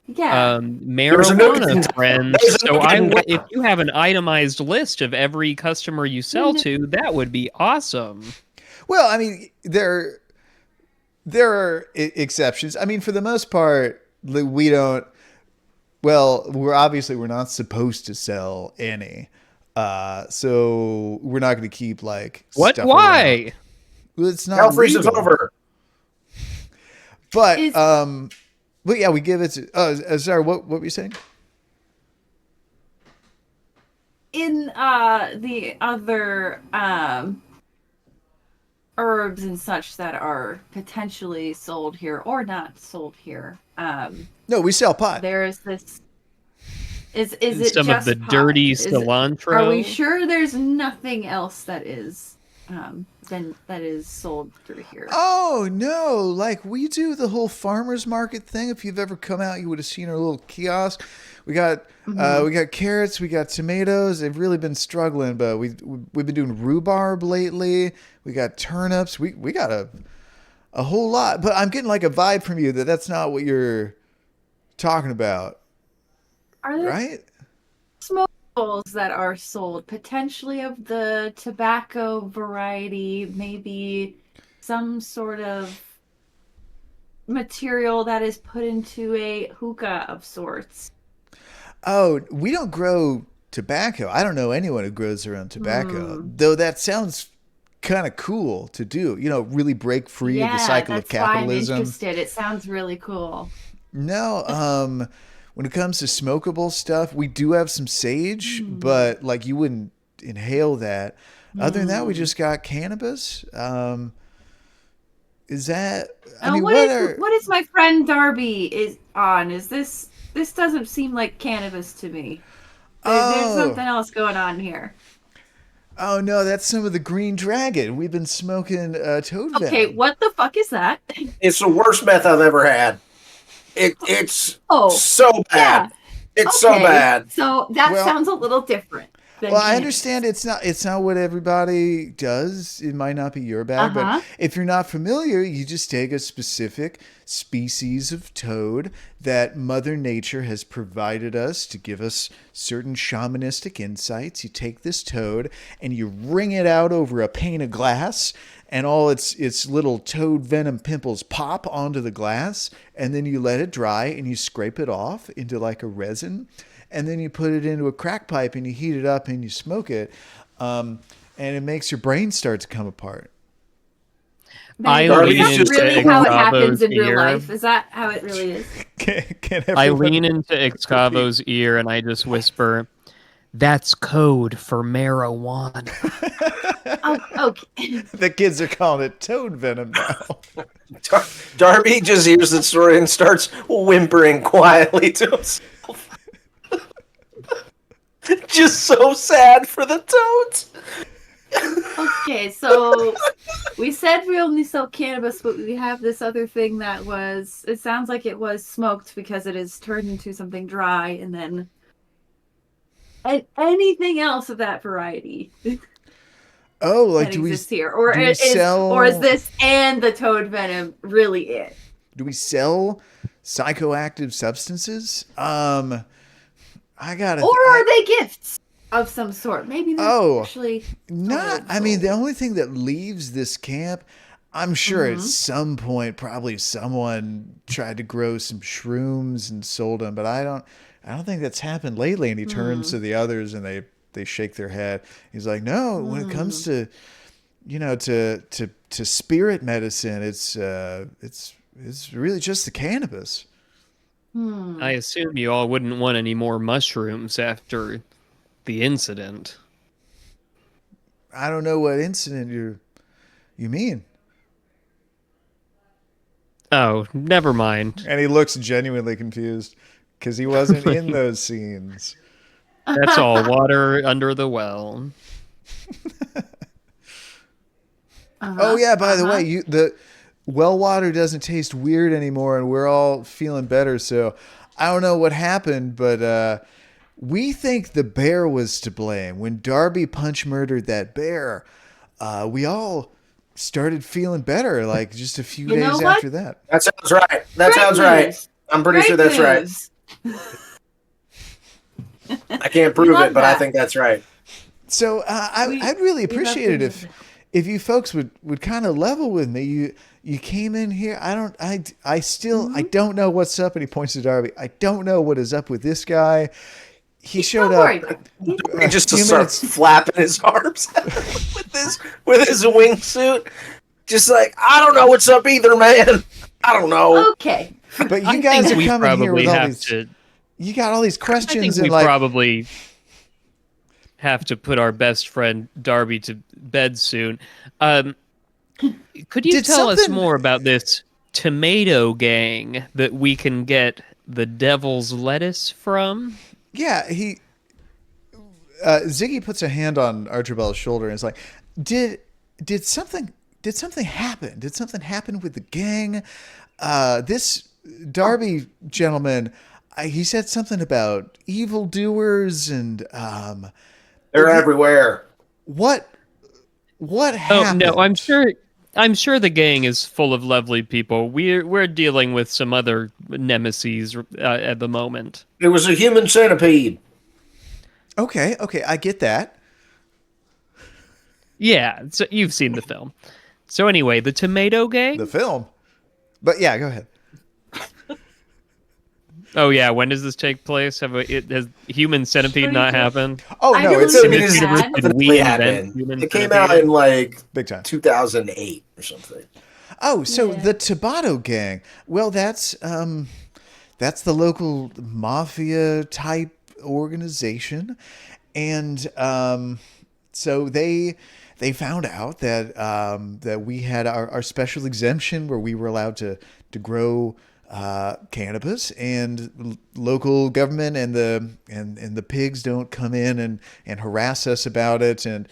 marijuana friends. So if you have an itemized list of every customer you sell to, that would be awesome. Well, I mean, there are exceptions. I mean, for the most part, we don't. Well, we're not supposed to sell any, so we're not going to keep like. What? Stuff Why? Around. Well, it's not. Freeze is over. But but yeah, we give it to. Sorry, what were you saying? In the other herbs and such that are potentially sold here or not sold here. No, we sell pot. There is this. Is it some just of the pot? dirty cilantro? Are we sure there's nothing else that is that is sold through here? Oh no! Like we do the whole farmers market thing. If you've ever come out, you would have seen our little kiosk. We got carrots, we got tomatoes. They've really been struggling, but we've been doing rhubarb lately. We got turnips. We got a whole lot. But I'm getting like a vibe from you that that's not what you're talking about. Are there right? Smokables that are sold potentially of the tobacco variety, maybe some sort of material that is put into a hookah of sorts? Oh, we don't grow tobacco. I don't know anyone who grows their own tobacco, though that sounds kind of cool to do. Really break free of the cycle of capitalism. I'm interested. It sounds really cool. No, when it comes to smokable stuff, we do have some sage, but like you wouldn't inhale that. Other than that, we just got cannabis. Is that? I mean, what is my friend Darby is on? Is this doesn't seem like cannabis to me. There's something else going on here. Oh no, that's some of the green dragon. We've been smoking toad venom. Okay, what the fuck is that? It's the worst meth I've ever had. It's so bad. Yeah. It's so bad. So that sounds a little different. Well, I understand it's not what everybody does. It might not be your bag, but if you're not familiar, you just take a specific species of toad that Mother Nature has provided us to give us certain shamanistic insights. You take this toad and you wring it out over a pane of glass, and all its little toad venom pimples pop onto the glass, and then you let it dry and you scrape it off into like a resin. And then you put it into a crack pipe and you heat it up and you smoke it. And it makes your brain start to come apart. Is that really how it happens in real life? Is that how it really is? I lean into Excavo's ear and I just whisper, "That's code for marijuana." Okay. The kids are calling it toad venom now. Darby just hears the story and starts whimpering quietly to himself. Just so sad for the toads. Okay, so we said we only sell cannabis, but we have this other thing that it sounds like it was smoked because it is turned into something dry, and then anything else of that variety. Oh, like that exists here, or is this and the toad venom really it? Do we sell psychoactive substances? I gotta. Or are they gifts of some sort? Maybe they're actually not. I mean, the only thing that leaves this camp, I'm sure at some point probably someone tried to grow some shrooms and sold them, but I don't think that's happened lately. And he turns to the others and they shake their head. He's like, no, when it comes to, to spirit medicine, it's really just the cannabis. I assume you all wouldn't want any more mushrooms after the incident. I don't know what incident you mean. Oh, never mind. And he looks genuinely confused because he wasn't in those scenes. That's all water under the well. Oh yeah, by the way, the well water doesn't taste weird anymore, and we're all feeling better. So I don't know what happened, but we think the bear was to blame. When Darby punch murdered that bear, we all started feeling better, like just a few days after that. That sounds right. That sounds right. I'm pretty sure that's right. I can't prove it, but I think that's right. So I'd really appreciate it if you folks would kind of level with me. You came in here. I don't know what's up. And he points to Darby. I don't know what is up with this guy. He showed up. He just starts flapping his arms with his wingsuit. Just like, I don't know what's up either, man. I don't know. Okay. But you guys are coming here with all these... You got all these questions. I think we probably have to put our best friend Darby to bed soon. Could you tell us more about this tomato gang that we can get the devil's lettuce from? Yeah, Ziggy puts a hand on Archibald's shoulder and is like, Did something happen? Did something happen with the gang? This Darby gentleman, he said something about evildoers and they're everywhere. What happened? Oh no, I'm sure the gang is full of lovely people. We're dealing with some other nemesis at the moment. It was a human centipede. Okay, I get that. Yeah, so you've seen the film. So anyway, the tomato gang? The film? But yeah, go ahead. Oh yeah, when does this take place? Has human centipede not happened? Oh no, it definitely happened. It came out in like big time 2008 or something. Oh, so the Tabata gang. Well, that's the local mafia type organization, and so they found out that we had our special exemption where we were allowed to grow cannabis, and local government and the pigs don't come in and harass us about it. And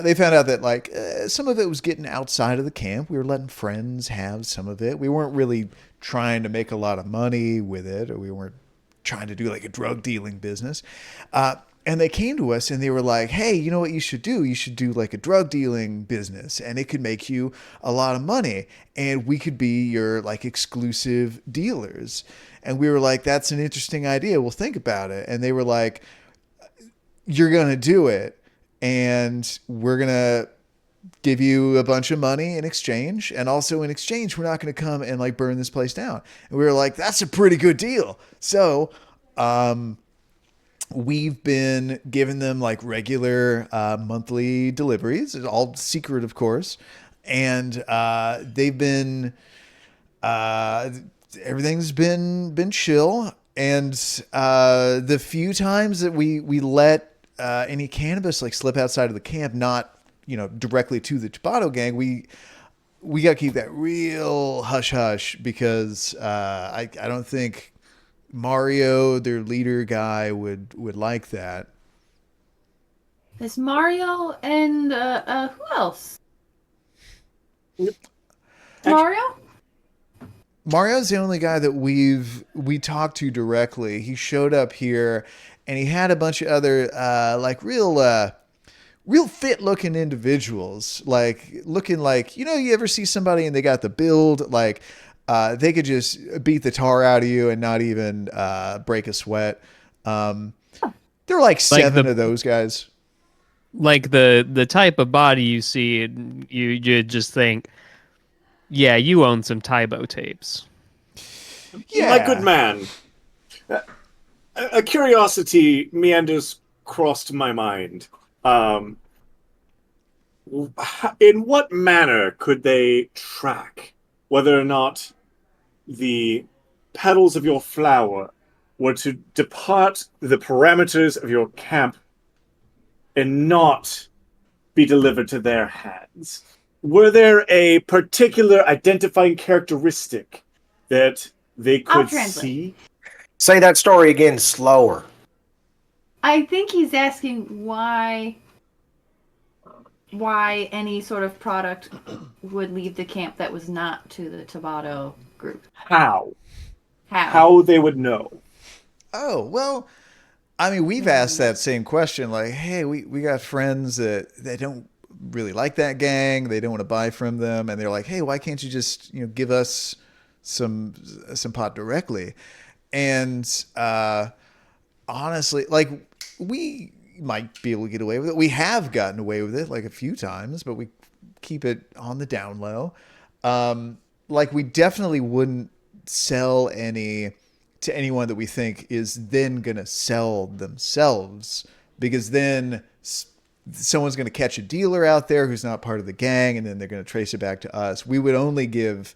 they found out that some of it was getting outside of the camp. We were letting friends have some of it. We weren't really trying to make a lot of money with it, or we weren't trying to do like a drug dealing business. And they came to us and they were like, hey, you know what you should do? You should do like a drug dealing business, and it could make you a lot of money, and we could be your like exclusive dealers. And we were like, that's an interesting idea. We'll think about it. And they were like, you're going to do it, and we're going to give you a bunch of money in exchange. And also in exchange, we're not going to come and like burn this place down. And we were like, that's a pretty good deal. So, we've been giving them like regular monthly deliveries. It's all secret, of course. And they've been everything's been chill. And the few times that we let any cannabis like slip outside of the camp, not directly to the Tabata gang, we got to keep that real hush hush, because I don't think Mario, their leader guy, would like that. There's Mario and who else? Mario? Mario's the only guy that we talked to directly. He showed up here and he had a bunch of other like real real fit looking individuals, like looking like, you ever see somebody and they got the build, like they could just beat the tar out of you and not even break a sweat. There are like seven of those guys. Like the type of body you see, and you just think, yeah, you own some Tybo tapes. Yeah. My good man, a curiosity meanders crossed my mind. In what manner could they track whether or not the petals of your flower were to depart the parameters of your camp and not be delivered to their hands? Were there a particular identifying characteristic that they could see? Say that story again, slower. I think he's asking why any sort of product would leave the camp that was not to the Tabata group. How they would know. Oh, well, I mean, we've asked that same question. Like, hey, we got friends that don't really like that gang. They don't want to buy from them. And they're like, hey, why can't you just, give us some pot directly? And honestly, like, we might be able to get away with it. We have gotten away with it like a few times, but we keep it on the down low. Like, we definitely wouldn't sell any to anyone that we think is then going to sell themselves, because then someone's going to catch a dealer out there who's not part of the gang, and then they're going to trace it back to us. We would only give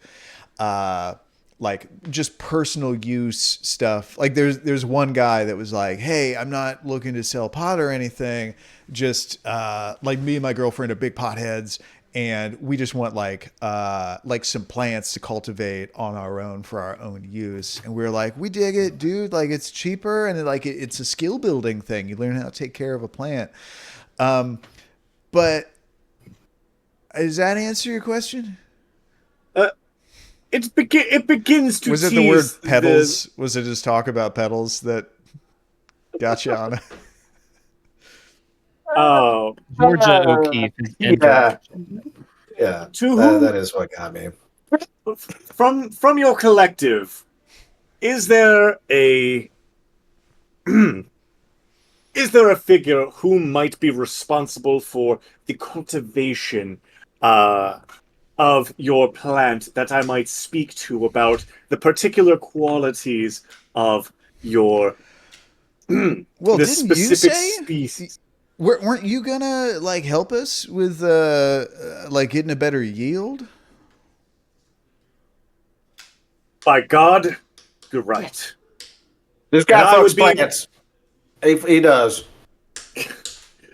like just personal use stuff. Like there's one guy that was like, hey, I'm not looking to sell pot or anything. Just like me and my girlfriend are big potheads, and we just want like some plants to cultivate on our own for our own use. And we're like, we dig it, dude. Like, it's cheaper, and it's a skill building thing. You learn how to take care of a plant. But does that answer your question? It begins to. Was it the word petals? Was it just talk about petals that got you on it? Oh, Georgia O'Keeffe. Yeah. To whom? That is what got me. From your collective, is there a figure who might be responsible for the cultivation of your plant that I might speak to about the particular qualities of your well, the didn't specific you say? species? Weren't you gonna like help us with like getting a better yield? By God, you're right. This guy fucks plants. He does.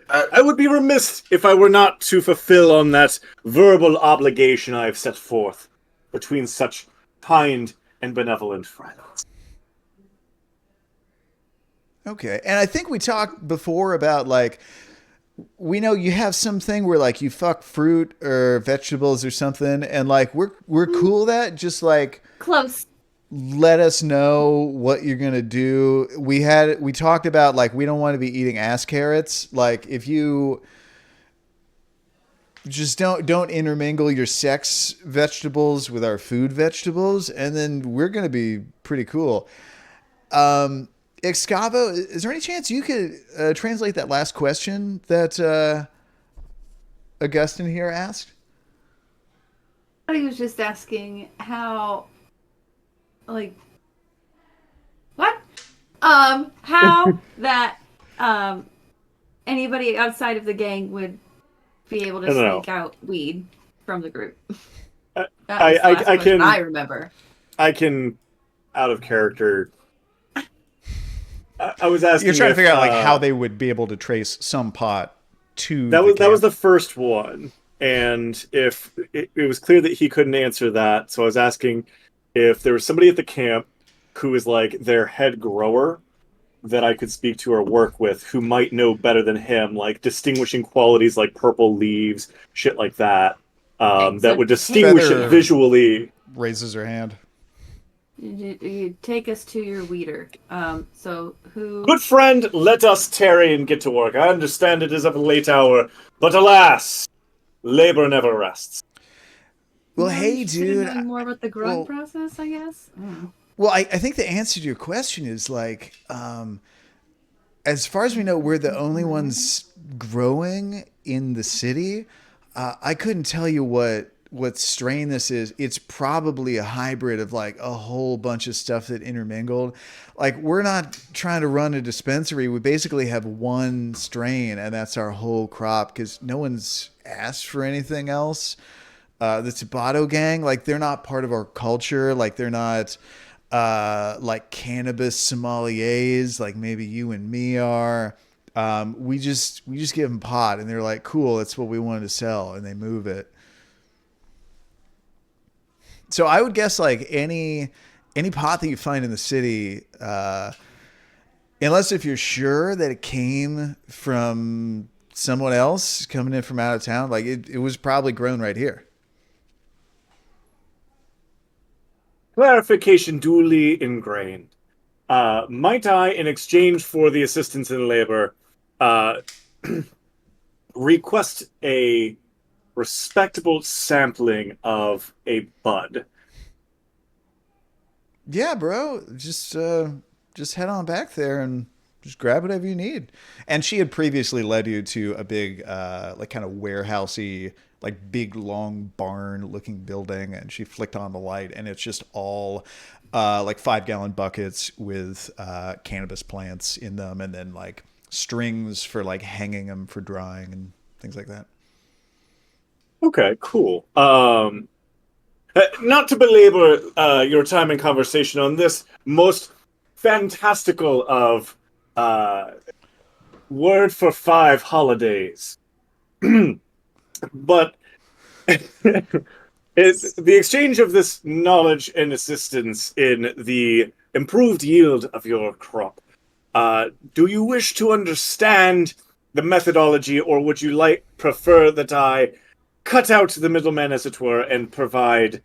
I would be remiss if I were not to fulfill on that verbal obligation I have set forth between such kind and benevolent friends. Okay, and I think we talked before about like, we know you have something where like you fuck fruit or vegetables or something, and like we're cool with that. Just like close. Let us know what you're gonna do. We talked about like we don't want to be eating ass carrots. Like if you just don't intermingle your sex vegetables with our food vegetables, and then we're gonna be pretty cool. Excavo, is there any chance you could translate that last question that Augustyn here asked? He was just asking how, like, what? How that anybody outside of the gang would be able to sneak out weed from the group. I remember. I can, out of character. I was asking. You're trying to figure out like how they would be able to trace some pot to. That was the first one, and if it was clear that he couldn't answer that, so I was asking if there was somebody at the camp who is like their head grower that I could speak to or work with, who might know better than him, like distinguishing qualities like purple leaves, shit like that, that would distinguish it visually. Raises her hand. You take us to your weeder. So who? Good friend, let us tarry and get to work. I understand it is of a late hour, but alas, labor never rests. Well, hey, dude. Knowing more about the growing process, I guess. Well, I think the answer to your question is like, as far as we know, we're the only ones growing in the city. I couldn't tell you what strain this is. It's probably a hybrid of like a whole bunch of stuff that intermingled. Like, we're not trying to run a dispensary. We basically have one strain, and that's our whole crop because no one's asked for anything else. The Tabado gang, like, they're not part of our culture. Like, they're not like cannabis sommeliers, like maybe you and me are. We just give them pot, and they're like, cool, that's what we wanted to sell, and they move it. So I would guess like any pot that you find in the city, unless if you're sure that it came from someone else coming in from out of town, like it was probably grown right here. Clarification duly ingrained. Might I, in exchange for the assistance in labor, request a respectable sampling of a bud? Yeah, bro. Just head on back there and just grab whatever you need. And she had previously led you to a big, like kind of warehousey, like big long barn looking building, and she flicked on the light, and it's just all like 5-gallon buckets with cannabis plants in them, and then like strings for like hanging them for drying and things like that. Okay, cool. Not to belabor your time and conversation on this most fantastical of word for 5 holidays. But the exchange of this knowledge and assistance in the improved yield of your crop, do you wish to understand the methodology, or would you prefer that I cut out the middleman, as it were, and provide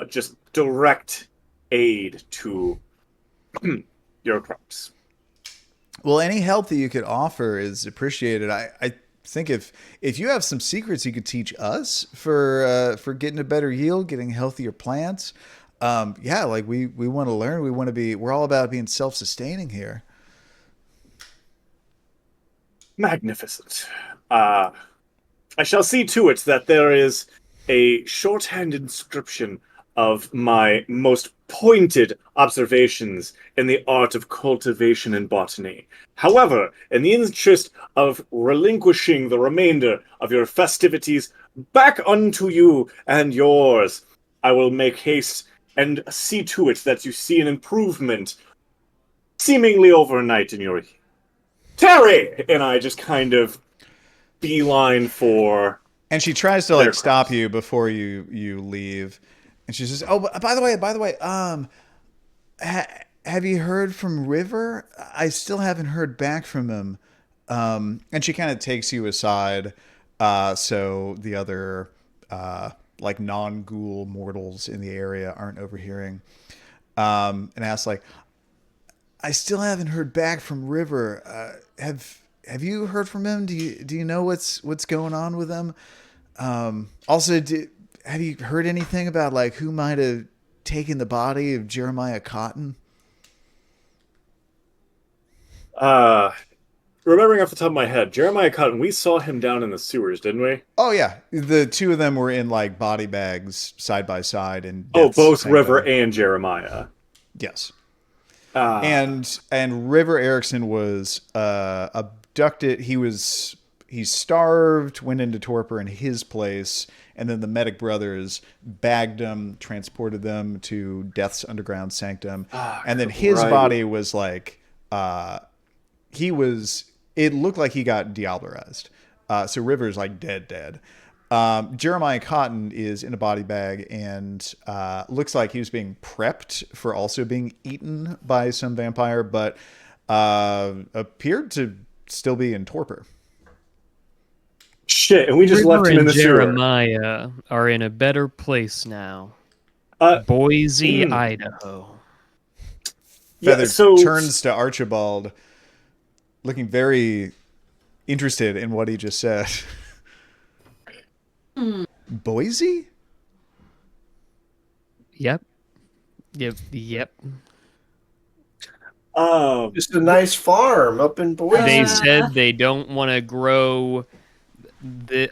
just direct aid to your crops? Well, any help that you could offer is appreciated. I think if you have some secrets you could teach us for getting a better yield, getting healthier plants, yeah, like we want to learn. We're all about being self-sustaining here. Magnificent. I shall see to it that there is a shorthand inscription of my most pointed observations in the art of cultivation and botany. However, in the interest of relinquishing the remainder of your festivities back unto you and yours, I will make haste and see to it that you see an improvement seemingly overnight in your... Terry! And I just kind of beeline for... And she tries to like stop you before you leave. And she says, "Oh, by the way, have you heard from River? I still haven't heard back from him." And she kind of takes you aside, so the other like non-ghoul mortals in the area aren't overhearing, and asks like, "I still haven't heard back from River. Have you heard from him? Do you know what's going on with him? Also, have you heard anything about like who might have taken the body of Jeremiah Cotton?" Remembering off the top of my head, Jeremiah Cotton, we saw him down in the sewers, didn't we? Oh yeah, the two of them were in like body bags side by side, and both River and Jeremiah. Yes. And River Erickson was abducted. He starved, went into torpor in his place, and then the Medic brothers bagged him, transported them to Death's underground sanctum, and then his body was like, it looked like he got diablerized. So River's like dead. Jeremiah Cotton is in a body bag and looks like he was being prepped for also being eaten by some vampire, but appeared to still be in torpor. Shit, and we just left him in the sewer. Jeremiah are in a better place now. Boise, Idaho. Feather turns to Archibald, looking very interested in what he just said. Boise? Yep. Just a nice farm up in Boise. They said they don't want to grow the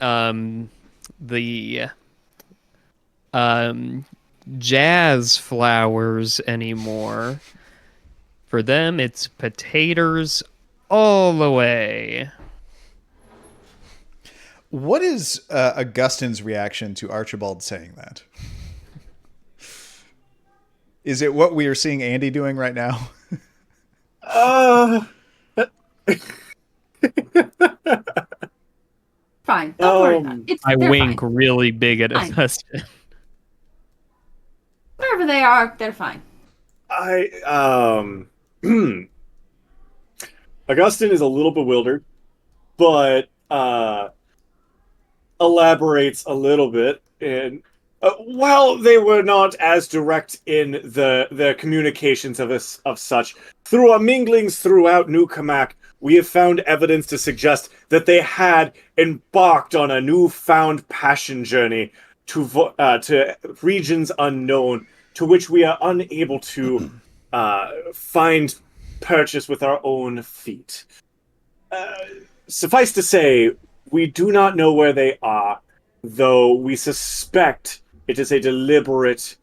jazz flowers anymore. For them, it's potatoes all the way. What is Augustyn's reaction to Archibald saying that? Is it what we are seeing Andy doing right now? Fine. Don't worry about it. I wink fine. really big at Augustyn. Wherever they are, they're fine. Augustyn is a little bewildered, but elaborates a little bit. And while they were not as direct in the communications of such, through our minglings throughout New Cammack, we have found evidence to suggest that they had embarked on a newfound passion journey to regions unknown, to which we are unable to find purchase with our own feet. Suffice to say, we do not know where they are, though we suspect it is a deliberate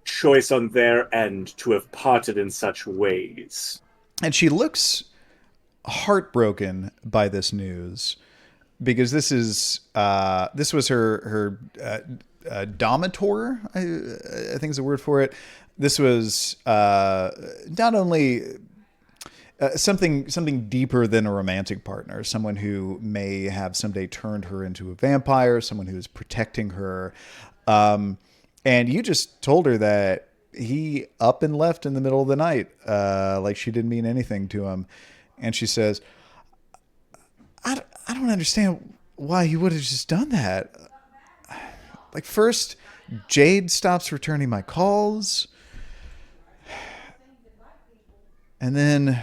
choice on their end to have parted in such ways. And she looks heartbroken by this news, because this was her domator, I think is the word for it. This was not only something deeper than a romantic partner, someone who may have someday turned her into a vampire, someone who is protecting her. And you just told her that he up and left in the middle of the night, like she didn't mean anything to him. And she says, I don't understand why he would have just done that. Like, first, Jade stops returning my calls. And then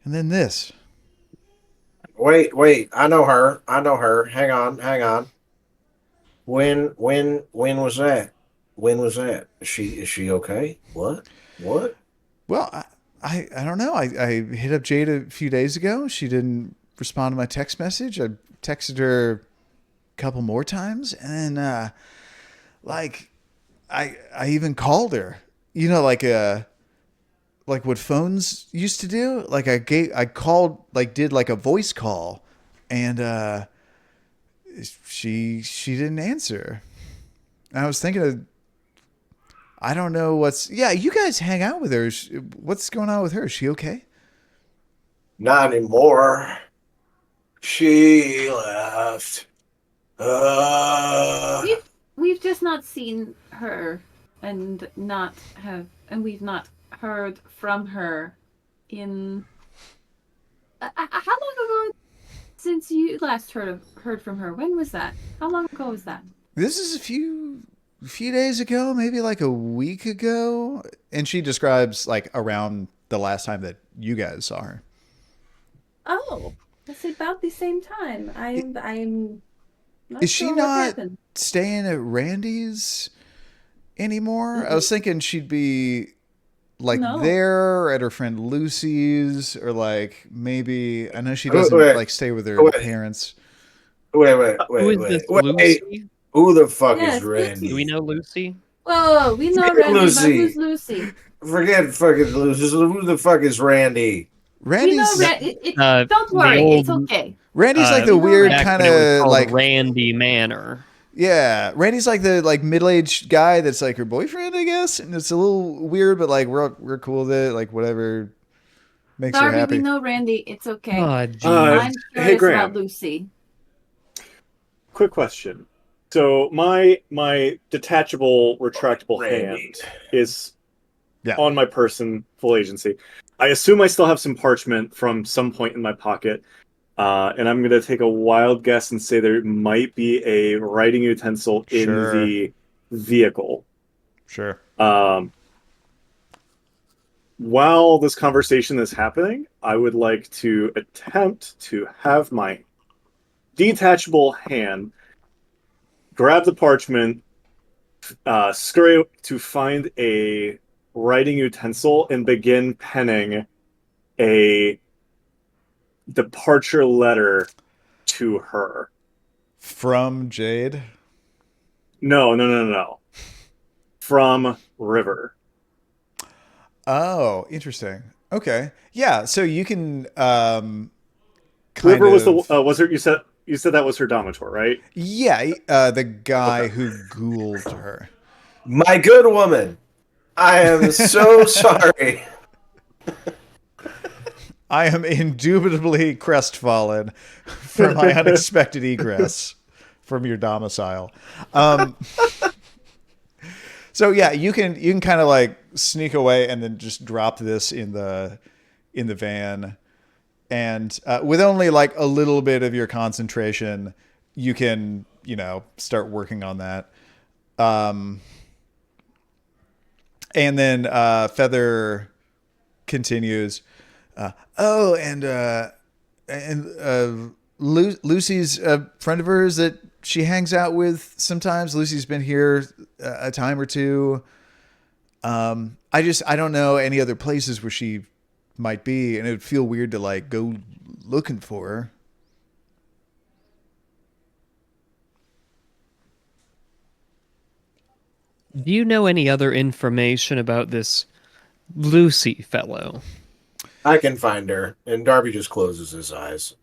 this. Wait. I know her. Hang on. When was that? When was that? Is she okay? What? Well, I don't know. I hit up Jade a few days ago. She didn't respond to my text message. I texted her a couple more times, and then I even called her. You know, like what phones used to do. Like I called, like did like a voice call, and she didn't answer. And I was thinking of, I don't know you guys hang out with her. What's going on with her? Is she okay? Not anymore. She left. We've just not seen her and we've not heard from her in how long ago since you last heard from her? When was that? How long ago was that? This is a few days ago, maybe like a week ago. And she describes like around the last time that you guys saw her. Oh, that's about the same time. I'm not Is sure she what not happened. staying at Randy's anymore? I was thinking she'd be like there at her friend Lucy's, or like maybe, I know she doesn't like stay with her parents. Wait. Lucy? Who the fuck Yes, is Randy? Do we know Lucy? Whoa, we know Randy, but who's Lucy? Forget fucking Lucy. Who the fuck is Randy? Randy's don't worry, it's okay. Randy's like the weird kind of like Randy Manor. Yeah, Randy's like the middle-aged guy that's like her boyfriend, I guess, and it's a little weird, but like we're cool with it, like whatever makes her happy. We know Randy. It's okay. Oh, I'm curious about Lucy. Quick question. So my detachable, retractable hand is on my person, full agency. I assume I still have some parchment from some point in my pocket. And I'm going to take a wild guess and say there might be a writing utensil in the vehicle. Sure. While this conversation is happening, I would like to attempt to have my detachable hand grab the parchment, scurry to find a writing utensil, and begin penning a departure letter to her. From Jade? No. From River. Oh, interesting. Okay. Yeah, so you can River was was her, you said that was her domator, right? Yeah, the guy who ghouled her. My good woman, I am so sorry. I am indubitably crestfallen for my unexpected egress from your domicile. So yeah, you can kind of like sneak away and then just drop this in the van, and with only like a little bit of your concentration, you can start working on that. And then Feather continues. Lucy's a friend of hers that she hangs out with sometimes. Lucy's been here a time or two. I don't know any other places where she might be, and it would feel weird to like go looking for her. Do you know any other information about this Lucy fellow? I can find her. And Darby just closes his eyes.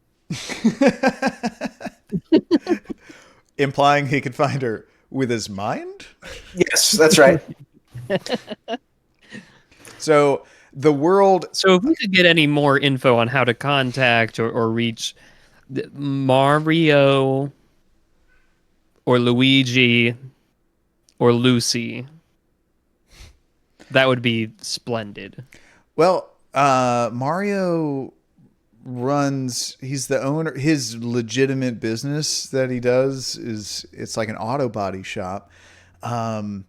Implying he could find her with his mind? Yes, that's right. So the world... So if we could get any more info on how to contact or reach Mario or Luigi or Lucy, that would be splendid. Well, Mario he's the owner, his legitimate business that he does it's like an auto body shop. And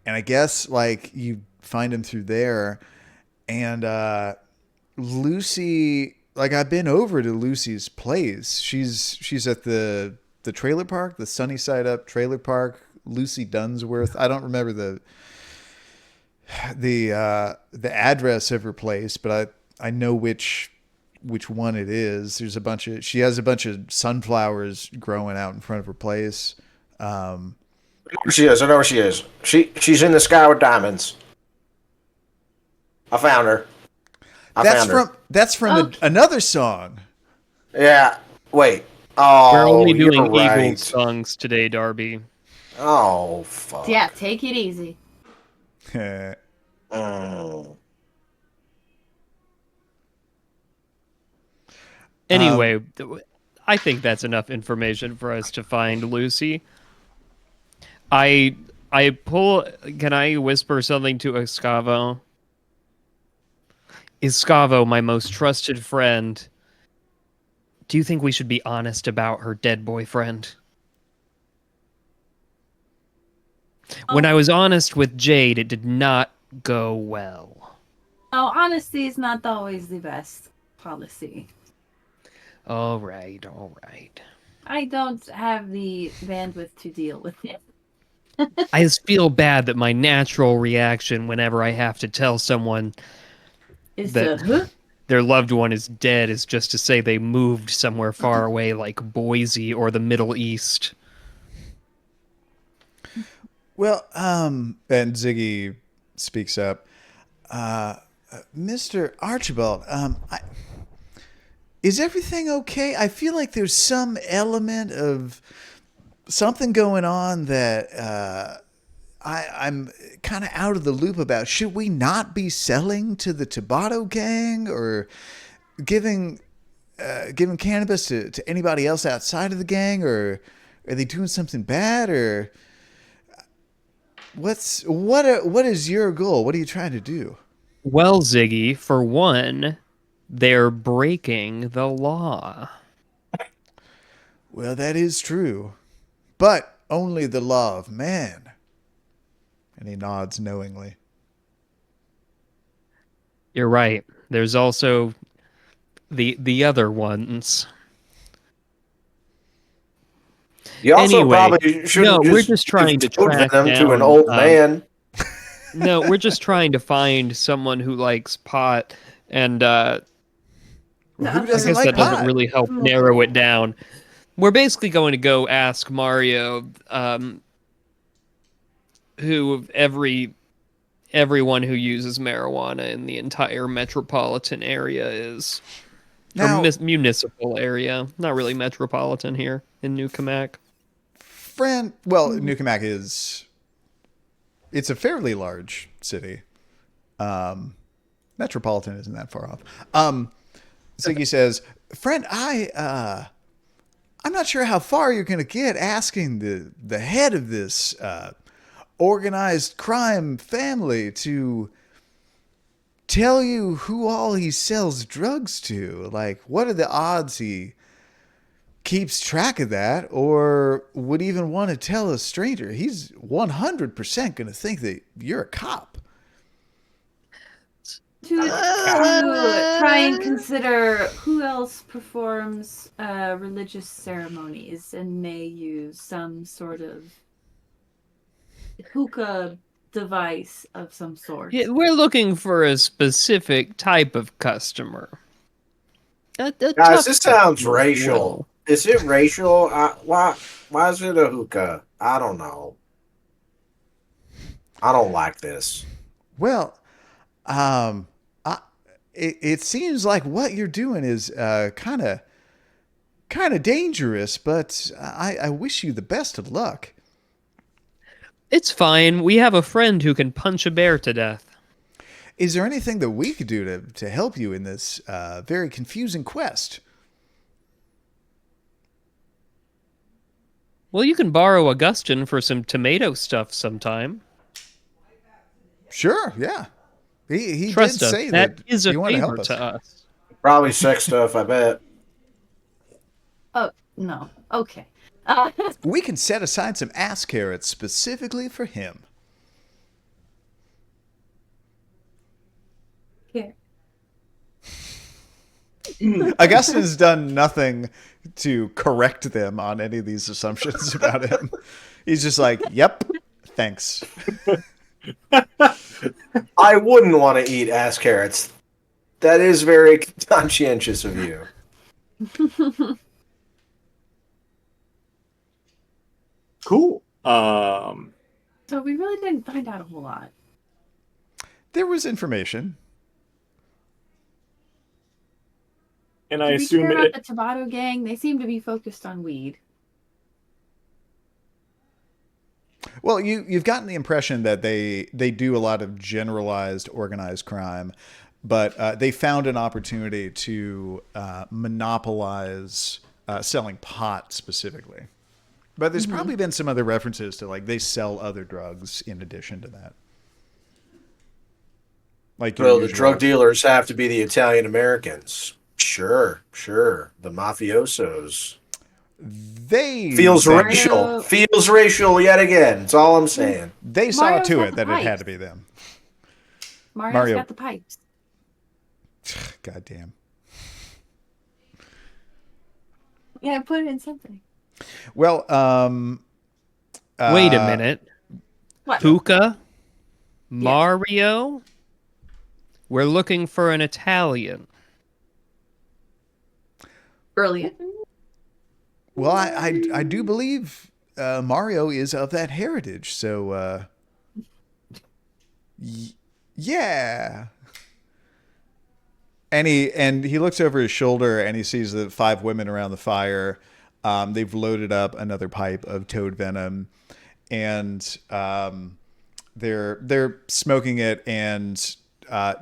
I guess like you find him through there. And Lucy, like I've been over to Lucy's place. She's at the trailer park, the Sunny Side Up trailer park, Lucy Dunsworth. I don't remember the address of her place, but I know which one it is. She has a bunch of sunflowers growing out in front of her place. She is. I know where she is. She's in the sky with diamonds. I found her. That's from another song. Yeah. Wait. Oh, we're only doing you're right. Eagle songs today, Darby. Oh, fuck. Yeah, take it easy. Oh. Anyway, I think that's enough information for us to find Lucy. Can I whisper something to Escavo? Escavo, my most trusted friend, do you think we should be honest about her dead boyfriend? When I was honest with Jade, it did not go well. Oh, honesty is not always the best policy. All right. I don't have the bandwidth to deal with it. I just feel bad that my natural reaction whenever I have to tell someone Is that their loved one is dead is just to say they moved somewhere far away like Boise or the Middle East. Well, and Ziggy speaks up. Mr. Archibald, is everything okay? I feel like there's some element of something going on that I'm kind of out of the loop about. Should we not be selling to the Tabata gang or giving cannabis to anybody else outside of the gang, or are they doing something bad, or what is your goal? What are you trying to do? Well, Ziggy, for one, they're breaking the law. Well, that is true, but only the law of man. And he nods knowingly. You're right. There's also the other ones. You also Anyway, probably shouldn't we're just just trying to give toad track venom to an down, old man. No, we're just trying to find someone who likes pot, and Who I doesn't guess like that doesn't pot? really help narrow it down. We're basically going to go ask Mario, who everyone who uses marijuana in the entire metropolitan area is, Now, or municipal area, not really metropolitan here in New Cammack. New Cammack it's a fairly large city. Metropolitan isn't that far off. Ziggy says, friend, I'm not sure how far you're going to get asking the head of this organized crime family to tell you who all he sells drugs to. Like, what are the odds he keeps track of that or would even want to tell a stranger? He's 100% going to think that you're a cop. To try and consider who else performs religious ceremonies and may use some sort of hookah device of some sort. Yeah, we're looking for a specific type of customer. Guys, this sounds racial. Is it racial? Why is it a hookah? I don't know. I don't like this. Well, it seems like what you're doing is kind of dangerous, but I wish you the best of luck. It's fine. We have a friend who can punch a bear to death. Is there anything that we could do to help you in this very confusing quest? Well, you can borrow Augustyn for some tomato stuff sometime. Sure, yeah. He Trust did us, say that that is a he wanted to favor help us. to us. Probably sex stuff, I bet. Oh, no. Okay. We can set aside some ass carrots specifically for him. Here. Augustyn's done nothing to correct them on any of these assumptions about him. He's just like, yep, thanks. I wouldn't want to eat ass carrots. That is very conscientious of you. Cool. So we really didn't find out a whole lot. There was information. And Did I we assume care about it. the Tabata gang? They seem to be focused on weed. Well, you've gotten the impression that they do a lot of generalized organized crime, but they found an opportunity to monopolize selling pot specifically. But there's probably been some other references to, like, they sell other drugs in addition to that. Like, Well, the drug dealers have to be the Italian Americans. Sure. The mafiosos. Feels Mario- racial. Feels racial yet again. That's all I'm saying. They saw Mario's to got it the that it had pipes. to be them. Mario's got the pipes. God damn. Yeah, put it in something. Well, Wait a minute. What? Hookah? Mario? We're looking for an Italian. Brilliant. Well, I do believe Mario is of that heritage, so yeah. And he looks over his shoulder and he sees the 5 women around the fire. They've loaded up another pipe of toad venom, and they're smoking it and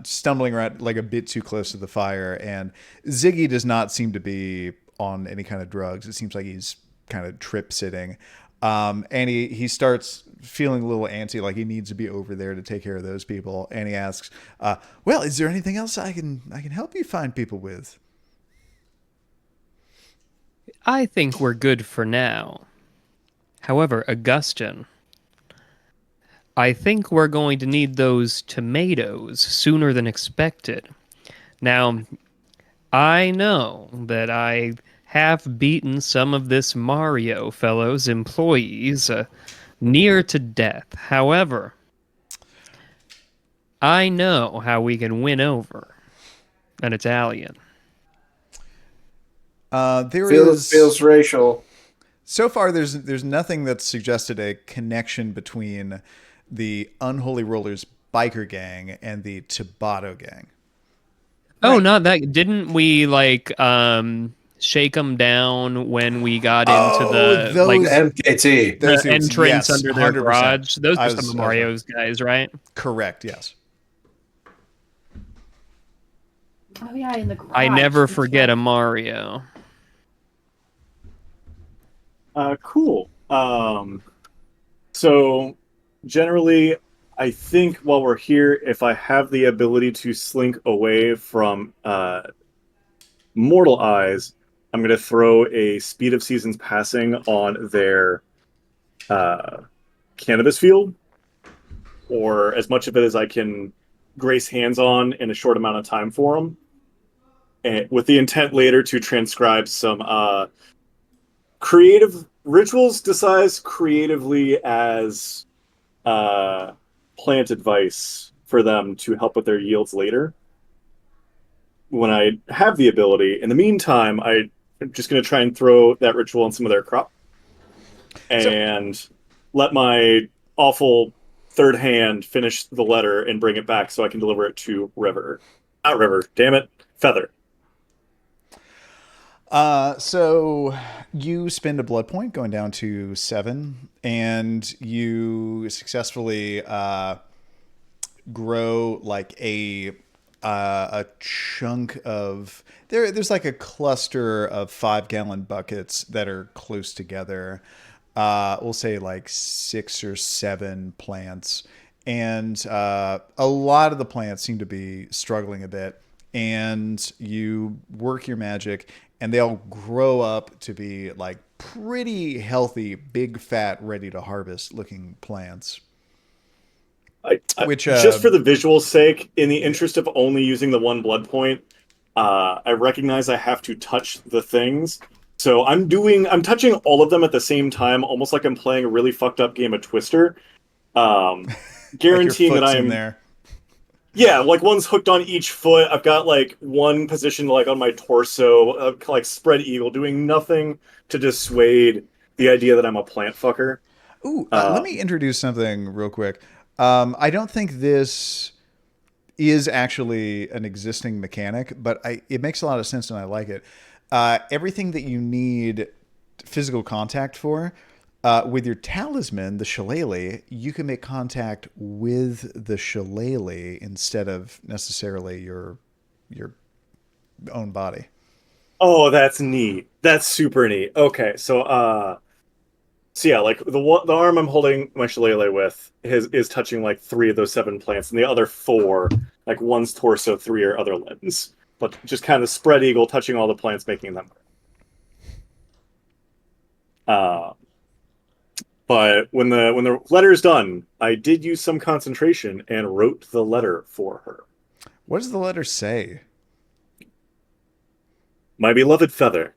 stumbling around like a bit too close to the fire. And Ziggy does not seem to be on any kind of drugs. It seems like he's kind of trip sitting. And he starts feeling a little antsy, like he needs to be over there to take care of those people. And he asks, well, is there anything else I can help you find people with? I think we're good for now. However, Augustyn, I think we're going to need those tomatoes sooner than expected. Now, I know that I have beaten some of this Mayo fellow's employees near to death. However, I know how we can win over an Italian. Feels racial. So far, there's nothing that's suggested a connection between the Unholy Rollers biker gang and the Tabata gang. Oh, not that. Didn't we shake them down when we got into the MKT, the entrance yes, under their 100%. garage? Those are some of Mario's guys, right? Correct. Yes. Oh yeah, in the garage. I never forget a Mario. Cool. So generally, I think while we're here, if I have the ability to slink away from mortal eyes, I'm going to throw a Speed of Seasons Passing on their cannabis field, or as much of it as I can grace hands on in a short amount of time for them, and with the intent later to transcribe some creative rituals disguised creatively as plant advice for them to help with their yields later when I have the ability. In the meantime, I'm just going to try and throw that ritual on some of their crop and let my awful third hand finish the letter and bring it back so I can deliver it to River. Not River, damn it, Feather. So you spend a blood point going down to 7, and you successfully grow like a chunk of there's like a cluster of 5-gallon buckets that are close together. We'll say like 6 or 7 plants, and a lot of the plants seem to be struggling a bit. And you work your magic, and they all grow up to be like pretty healthy, big, fat, ready to harvest looking plants. Which just for the visual sake, in the interest of only using the 1 blood point, I recognize I have to touch the things. So I'm touching all of them at the same time, almost like I'm playing a really fucked up game of Twister. Guaranteeing that I am there. Yeah, like one's hooked on each foot. I've got like one position like on my torso, like spread eagle, doing nothing to dissuade the idea that I'm a plant fucker. Ooh, let me introduce something real quick. I don't think this is actually an existing mechanic, but it makes a lot of sense and I like it. Everything that you need physical contact for, with your talisman, the shillelagh, you can make contact with the shillelagh instead of necessarily your own body. Oh, that's neat. That's super neat. Okay, so yeah, like the arm I'm holding my shillelagh with is touching like 3 of those 7 plants, and the other 4, like one's torso, 3 are other limbs, but just kind of spread eagle, touching all the plants, making them. But when the letter's done, I did use some concentration and wrote the letter for her. What does the letter say? My beloved Feather,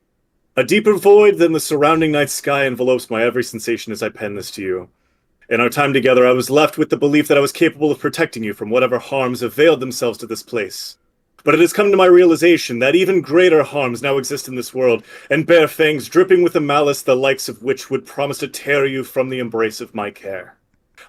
a deeper void than the surrounding night sky envelopes my every sensation as I pen this to you. In our time together, I was left with the belief that I was capable of protecting you from whatever harms availed themselves to this place. But it has come to my realization that even greater harms now exist in this world, and bear fangs dripping with a malice the likes of which would promise to tear you from the embrace of my care.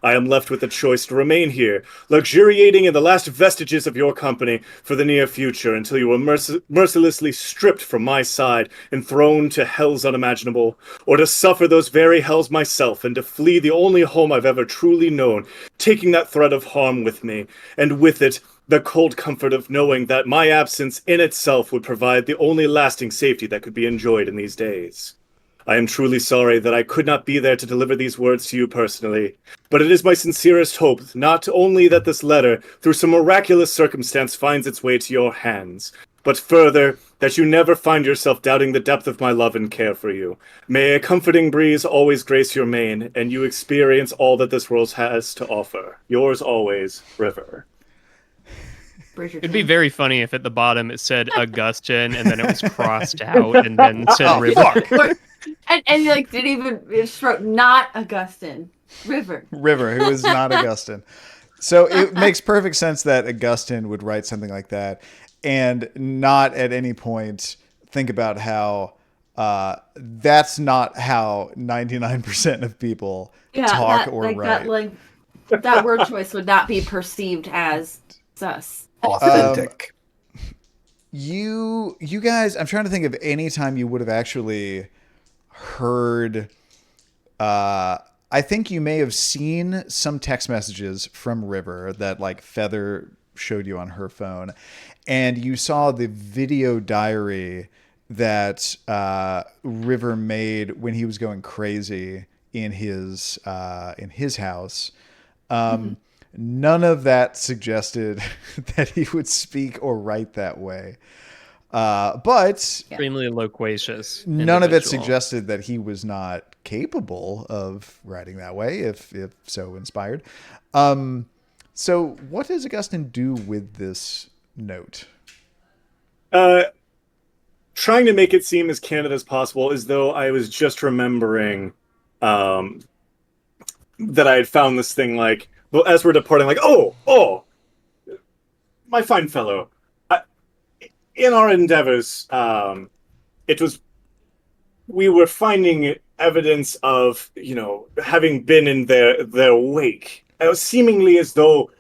I am left with the choice to remain here, luxuriating in the last vestiges of your company for the near future until you are mercilessly stripped from my side and thrown to hells unimaginable, or to suffer those very hells myself and to flee the only home I've ever truly known, taking that threat of harm with me, and with it, the cold comfort of knowing that my absence in itself would provide the only lasting safety that could be enjoyed in these days. I am truly sorry that I could not be there to deliver these words to you personally, but it is my sincerest hope not only that this letter, through some miraculous circumstance, finds its way to your hands, but further, that you never find yourself doubting the depth of my love and care for you. May a comforting breeze always grace your mane, and you experience all that this world has to offer. Yours always, River. It'd be very funny if at the bottom it said Augustyn and then it was crossed out and then said River. And you like didn't even it just wrote not Augustyn. River, who is not Augustyn. So it makes perfect sense that Augustyn would write something like that and not at any point think about how that's not how 99% of people talk or write. That word choice would not be perceived as sus. Authentic. You guys, I'm trying to think of any time you would have actually heard. I think you may have seen some text messages from River that like Feather showed you on her phone, and you saw the video diary that River made when he was going crazy in his house. None of that suggested that he would speak or write that way. But extremely loquacious. None of it suggested that he was not capable of writing that way, if so inspired. So what does Augustyn do with this note? Trying to make it seem as candid as possible, as though I was just remembering that I had found this thing like, well, as we're departing, like, oh, my fine fellow. In our endeavors, we were finding evidence of, having been in their wake. It was seemingly as though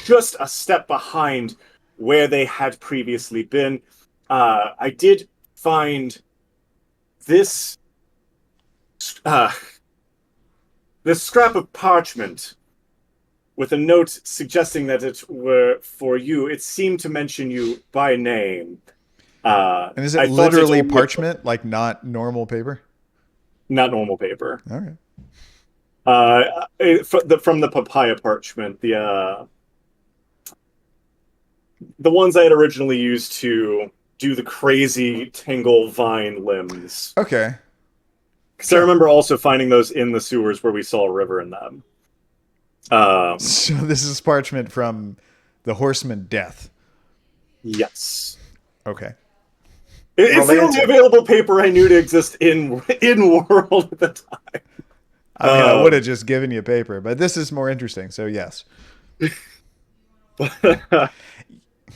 just a step behind where they had previously been. I did find this this scrap of parchment with a note suggesting that it were for you. It seemed to mention you by name. And is it literally parchment, like not normal paper? Not normal paper. All right. From the papaya parchment, the ones I had originally used to do the crazy tangle vine limbs. Okay. Because I remember also finding those in the sewers where we saw a river in them. So this is parchment from the Horseman death. Yes. Okay. It's the only available paper I knew to exist in world at the time. I mean, I would have just given you paper, but this is more interesting, so yes.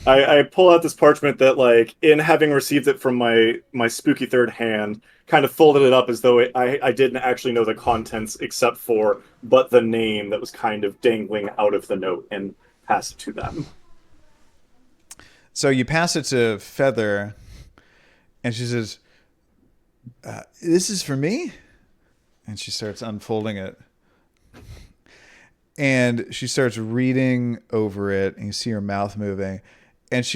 I pull out this parchment that, like, in having received it from my spooky third hand, kind of folded it up as though I didn't actually know the contents except for but the name that was kind of dangling out of the note, and pass it to them. So you pass it to Feather, and she says, this is for me? And she starts unfolding it. And she starts reading over it, and you see her mouth moving. And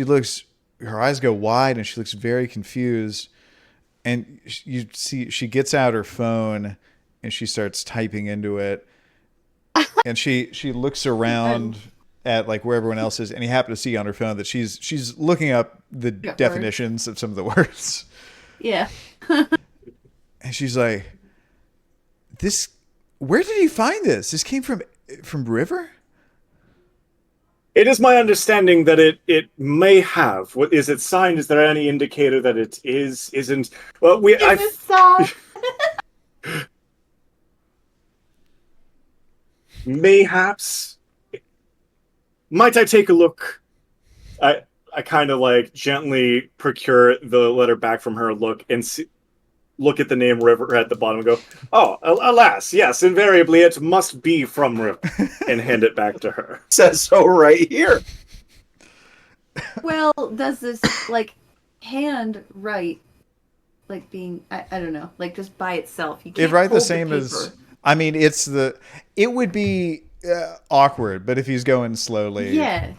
her eyes go wide, and she looks very confused. And you see, she gets out her phone, and she starts typing into it. And she looks around at like where everyone else is, and you happen to see on her phone that she's looking up the definitions of some of the words. Yeah. And she's like, where did you find this? This came from River? It is my understanding that it may have. What is it signed? Is there any indicator that it isn't? Well, mayhaps. Might I take a look? I kind of like gently procure the letter back from her, look at the name River at the bottom and go, oh, alas, yes, invariably it must be from River, and hand it back to her. Says so right here. Well, does this, like, hand write, like, being, I don't know, like, just by itself? You can't It'd write the hold same paper. as, I mean, it would be awkward, but if he's going slowly. Yeah.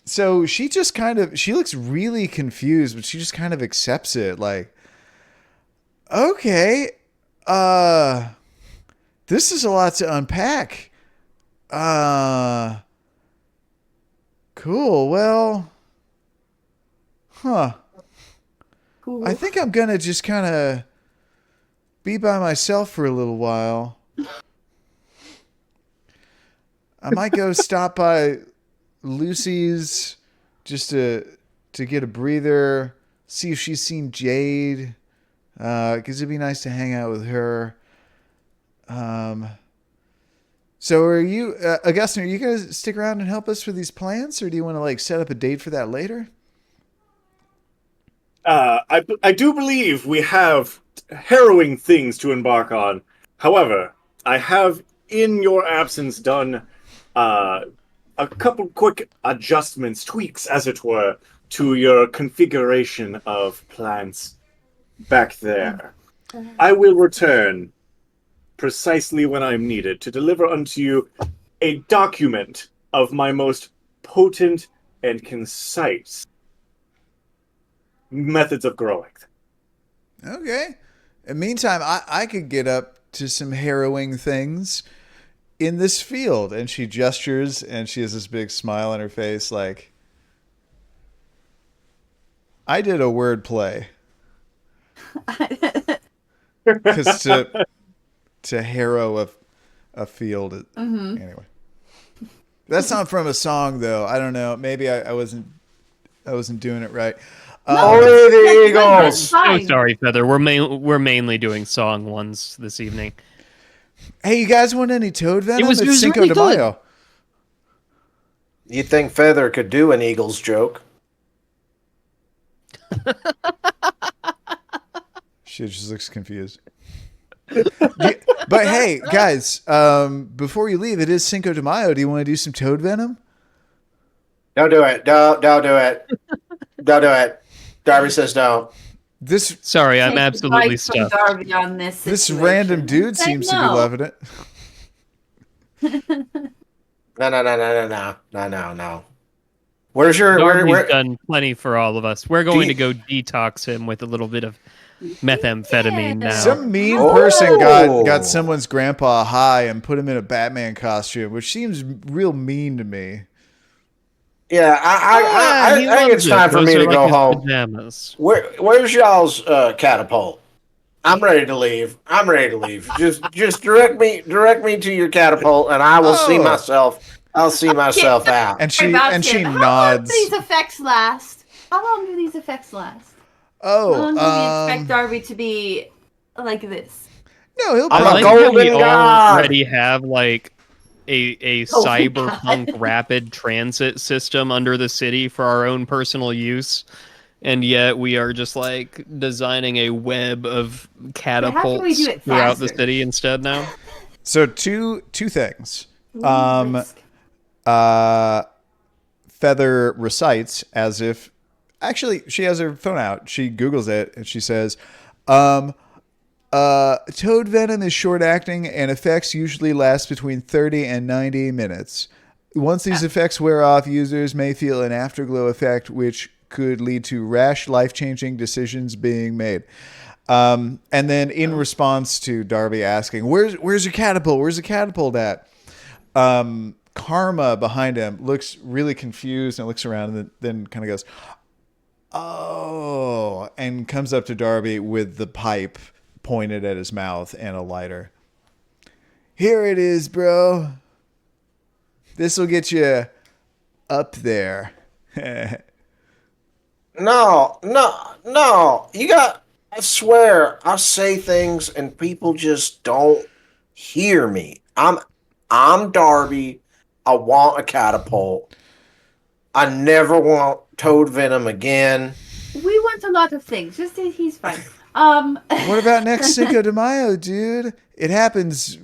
So she just she looks really confused, but she just kind of accepts it. Like, okay, this is a lot to unpack. Cool. Well, huh. Cool. I think I'm gonna just kind of be by myself for a little while. I might go stop by Lucy's just to get a breather, see if she's seen Jade, because it'd be nice to hang out with her. So are you, Augustyn, are you going to stick around and help us with these plans, or do you want to like set up a date for that later? I do believe we have harrowing things to embark on. However, I have, in your absence, done a couple quick adjustments, tweaks, as it were, to your configuration of plants back there. I will return precisely when I'm needed to deliver unto you a document of my most potent and concise methods of growing. Okay. In the meantime, I could get up to some harrowing things in this field. And she gestures and she has this big smile on her face like, I did a word play. Because to harrow a field. Anyway. That's not from a song, though. I don't know. Maybe I wasn't doing it right. Only the Eagles. So sorry, Feather. We're mainly doing song ones this evening. Hey, you guys want any toad venom? It was Cinco really de Mayo. You think Feather could do an Eagles joke? She just looks confused. But hey, guys, before you leave, it is Cinco de Mayo. Do you want to do some toad venom? Don't do it. Don't do it. Don't do it. Darby says don't. Sorry, I'm Take absolutely advice from stuffed. Darby on this situation. random dude Say seems to be no. loving it. No. Where's your Darby's done plenty for all of us. We're going to go detox him with a little bit of methamphetamine now. Some mean person got someone's grandpa high and put him in a Batman costume, which seems real mean to me. Yeah, I think it's time for me to go home. Pajamas. Where's y'all's catapult? I'm ready to leave. Just direct me to your catapult, and I will see myself. I'll see myself out. And she How nods. long do these effects last? How long do these effects last? Oh, How long do we expect Darby to be like this? no, he'll I'm probably. a golden we god. already have like a cyberpunk rapid transit system under the city for our own personal use, and yet we are just like designing a web of catapults do it throughout the faster? city instead now. So two things. Risk. Feather recites as if actually she has her phone out. She Googles it and she says, toad venom is short acting and effects usually last between 30 and 90 minutes. Once these effects wear off, users may feel an afterglow effect, which could lead to rash, life-changing decisions being made. And then in response to Darby asking, where's your catapult? Where's the catapult at? Karma behind him looks really confused and looks around and then kind of goes, oh, and comes up to Darby with the pipe pointed at his mouth and a lighter. Here it is, bro. This will get you up there. No. I swear, I say things and people just don't hear me. I'm Darby. I want a catapult. I never want toad venom again. We want a lot of things. Just say he's fine. What about next Cinco de Mayo, dude? It happens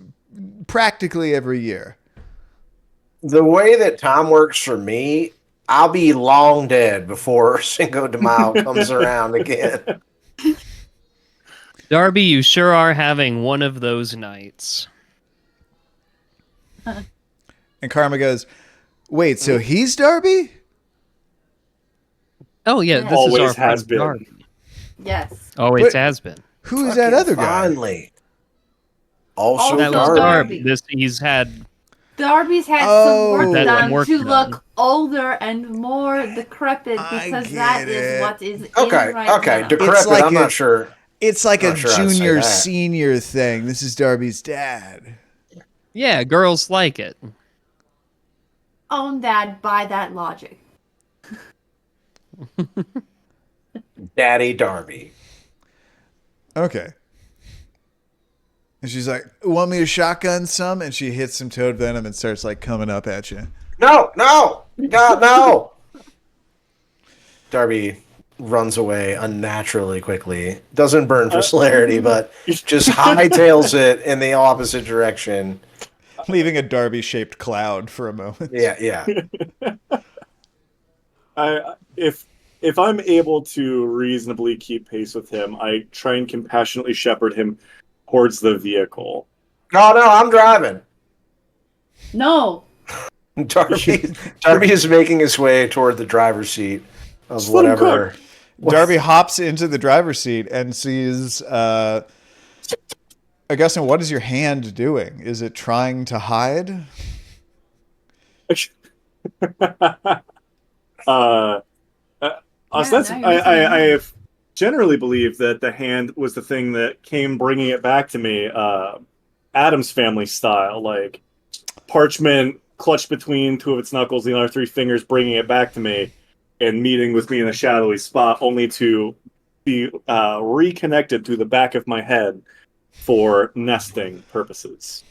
practically every year. The way that time works for me, I'll be long dead before Cinco de Mayo comes around again. Darby, you sure are having one of those nights. And Karma goes, wait, so he's Darby? Oh yeah, this Always is our has friend been. Darby. yes. Always But- has been. Who is that other guy? Finally. Also That was Darby. Darby. He's had Darby's had Oh. some work Had some done work to done. look older and more decrepit I because get that is it. what is Okay, in right okay, now. decrepit. like I'm a- not sure. It's like a Not sure I'd say junior that. senior thing. This is Darby's dad. Yeah, girls like it. Own that by that logic. Daddy Darby. Okay. And she's like, "Want me to shotgun some?" And she hits some toad venom and starts like coming up at you. No, no, God, no. Darby runs away unnaturally quickly. Doesn't burn for celerity, but just hightails it in the opposite direction. Leaving a Darby-shaped cloud for a moment. Yeah, yeah. If I'm able to reasonably keep pace with him, I try and compassionately shepherd him towards the vehicle. No, no, I'm driving. No. Darby is making his way toward the driver's seat of Just let him whatever. Darby hops into the driver's seat and sees Augustyn, what is your hand doing? Is it trying to hide? I generally believe that the hand was the thing that came bringing it back to me, Adam's Family style, like parchment clutched between two of its knuckles, the other three fingers bringing it back to me, and meeting with me in a shadowy spot, only to be reconnected to the back of my head for nesting purposes.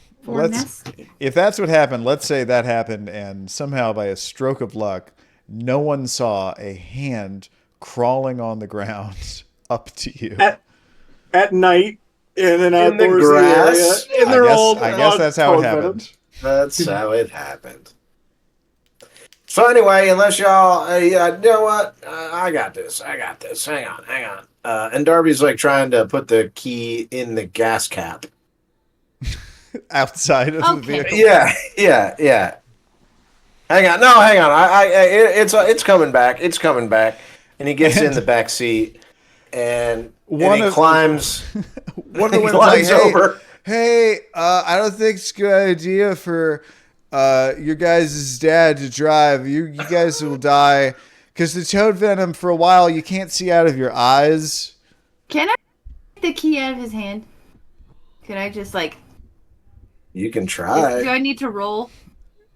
If that's what happened, let's say that happened, and somehow by a stroke of luck, no one saw a hand crawling on the ground up to you. At night, in an In the outdoorsy grass? area, in their old. I guess that's how it happened. That's how it happened. So anyway, unless y'all, you know what? I got this. Hang on. And Darby's like trying to put the key in the gas cap. Outside of the vehicle. Yeah. Hang on. It's coming back. And he gets in the back seat, and he climbs. One of the he women's like, climbs over. hey, I don't think it's a good idea for your guys' dad to drive. You guys will die. Because the toad venom, for a while, you can't see out of your eyes. Can I take the key out of his hand? Can I just like... You can try. Do I need to roll?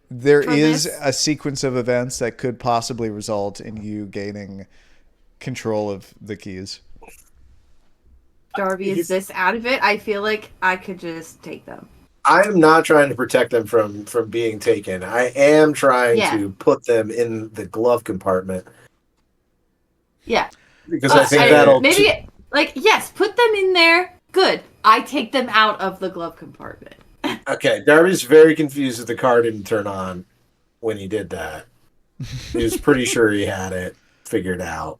There for is this? a sequence of events that could possibly result in you gaining control of the keys. Darby, is this out of it? I feel like I could just take them. I am not trying to protect them from being taken. I am trying to put them in the glove compartment. Yeah. Because I think that'll... Maybe, yes, put them in there. Good. I take them out of the glove compartment. Okay, Darby's very confused that the car didn't turn on when he did that. He was pretty sure he had it figured out.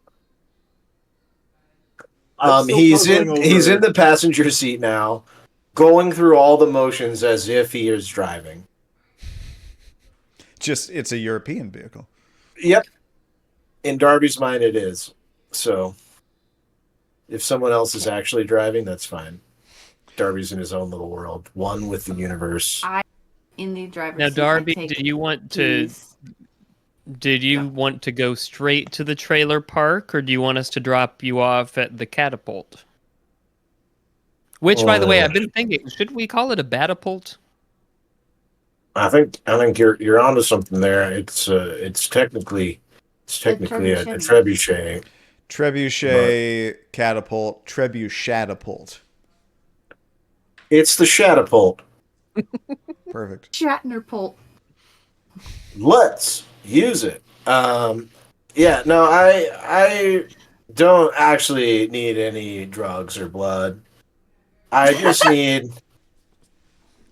He's in the passenger seat now, going through all the motions as if he is driving. Just, it's a European vehicle. Yep. In Darby's mind, it is. So, if someone else is actually driving, that's fine. Darby's in his own little world, one with the universe. In the driver's Now, seat, Darby, did you want to go straight to the trailer park, or do you want us to drop you off at the catapult? Which, by the way, I've been thinking, should we call it a batapult? I think you're onto something there. It's technically a trebuchet. Trebuchet, catapult, trebuchatapult. It's the Shatapult. Perfect. Shatnerpult. Let's use it. I don't actually need any drugs or blood. I just need.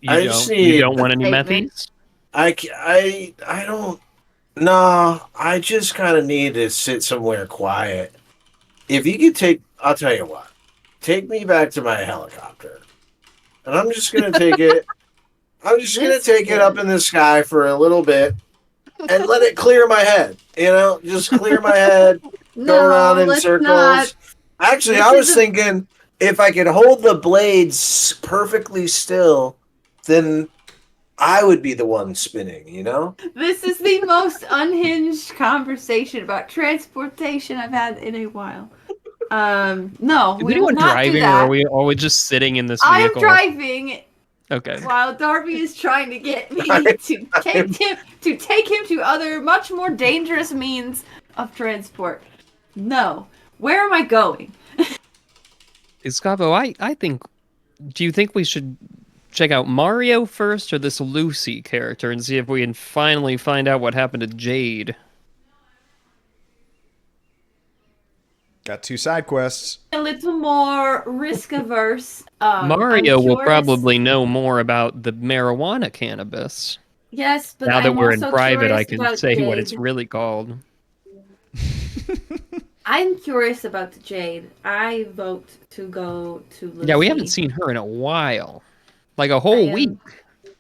You don't want any methies? I don't. No, I just kind of need to sit somewhere quiet. If you could I'll tell you what. Take me back to my helicopter. And I'm just going to take it. I'm just going to take it up in the sky for a little bit and let it clear my head. Just clear my head, go around in circles. Not. Actually, I was thinking if I could hold the blades perfectly still, then I would be the one spinning, you know? This is the most unhinged conversation about transportation I've had in a while. No, Is we will anyone not do driving, or that. are we always just sitting in this I am vehicle? driving Okay. while Darby is trying to get me to take him to other, much more dangerous means of transport. No. Where am I going? Escavo, I think... Do you think we should check out Mario first, or this Lucy character, and see if we can finally find out what happened to Jade? Got 2 side quests. A little more risk averse. Mario I'm will curious- probably know more about the marijuana cannabis. Yes, but Now that I'm we're in also private, I curious can about say what it's Jade. really called. I'm curious about the Jade. I vote to go to Lucy. Yeah, we haven't seen her in a while. Like a whole I am- week.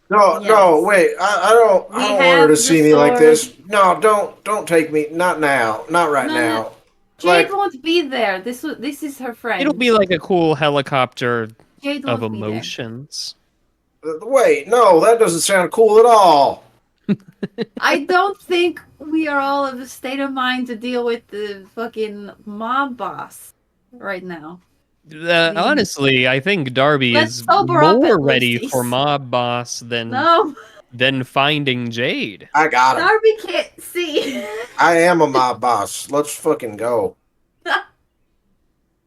No, Yes. no, wait. I don't We want her have to the see me like sword. this. No, don't take me. Not now. Not right No, now. Jade Like, won't be there. This is her friend. It'll be like a cool helicopter Jade of won't be there. emotions. wait, no, that doesn't sound cool at all. I don't think we are all of a state of mind to deal with the fucking mob boss right now. Honestly, I think Darby Let's is sober up more at ready Lucy's. for mob boss No, than finding Jade. I got him. Darby can't see. I am a mob boss. Let's fucking go.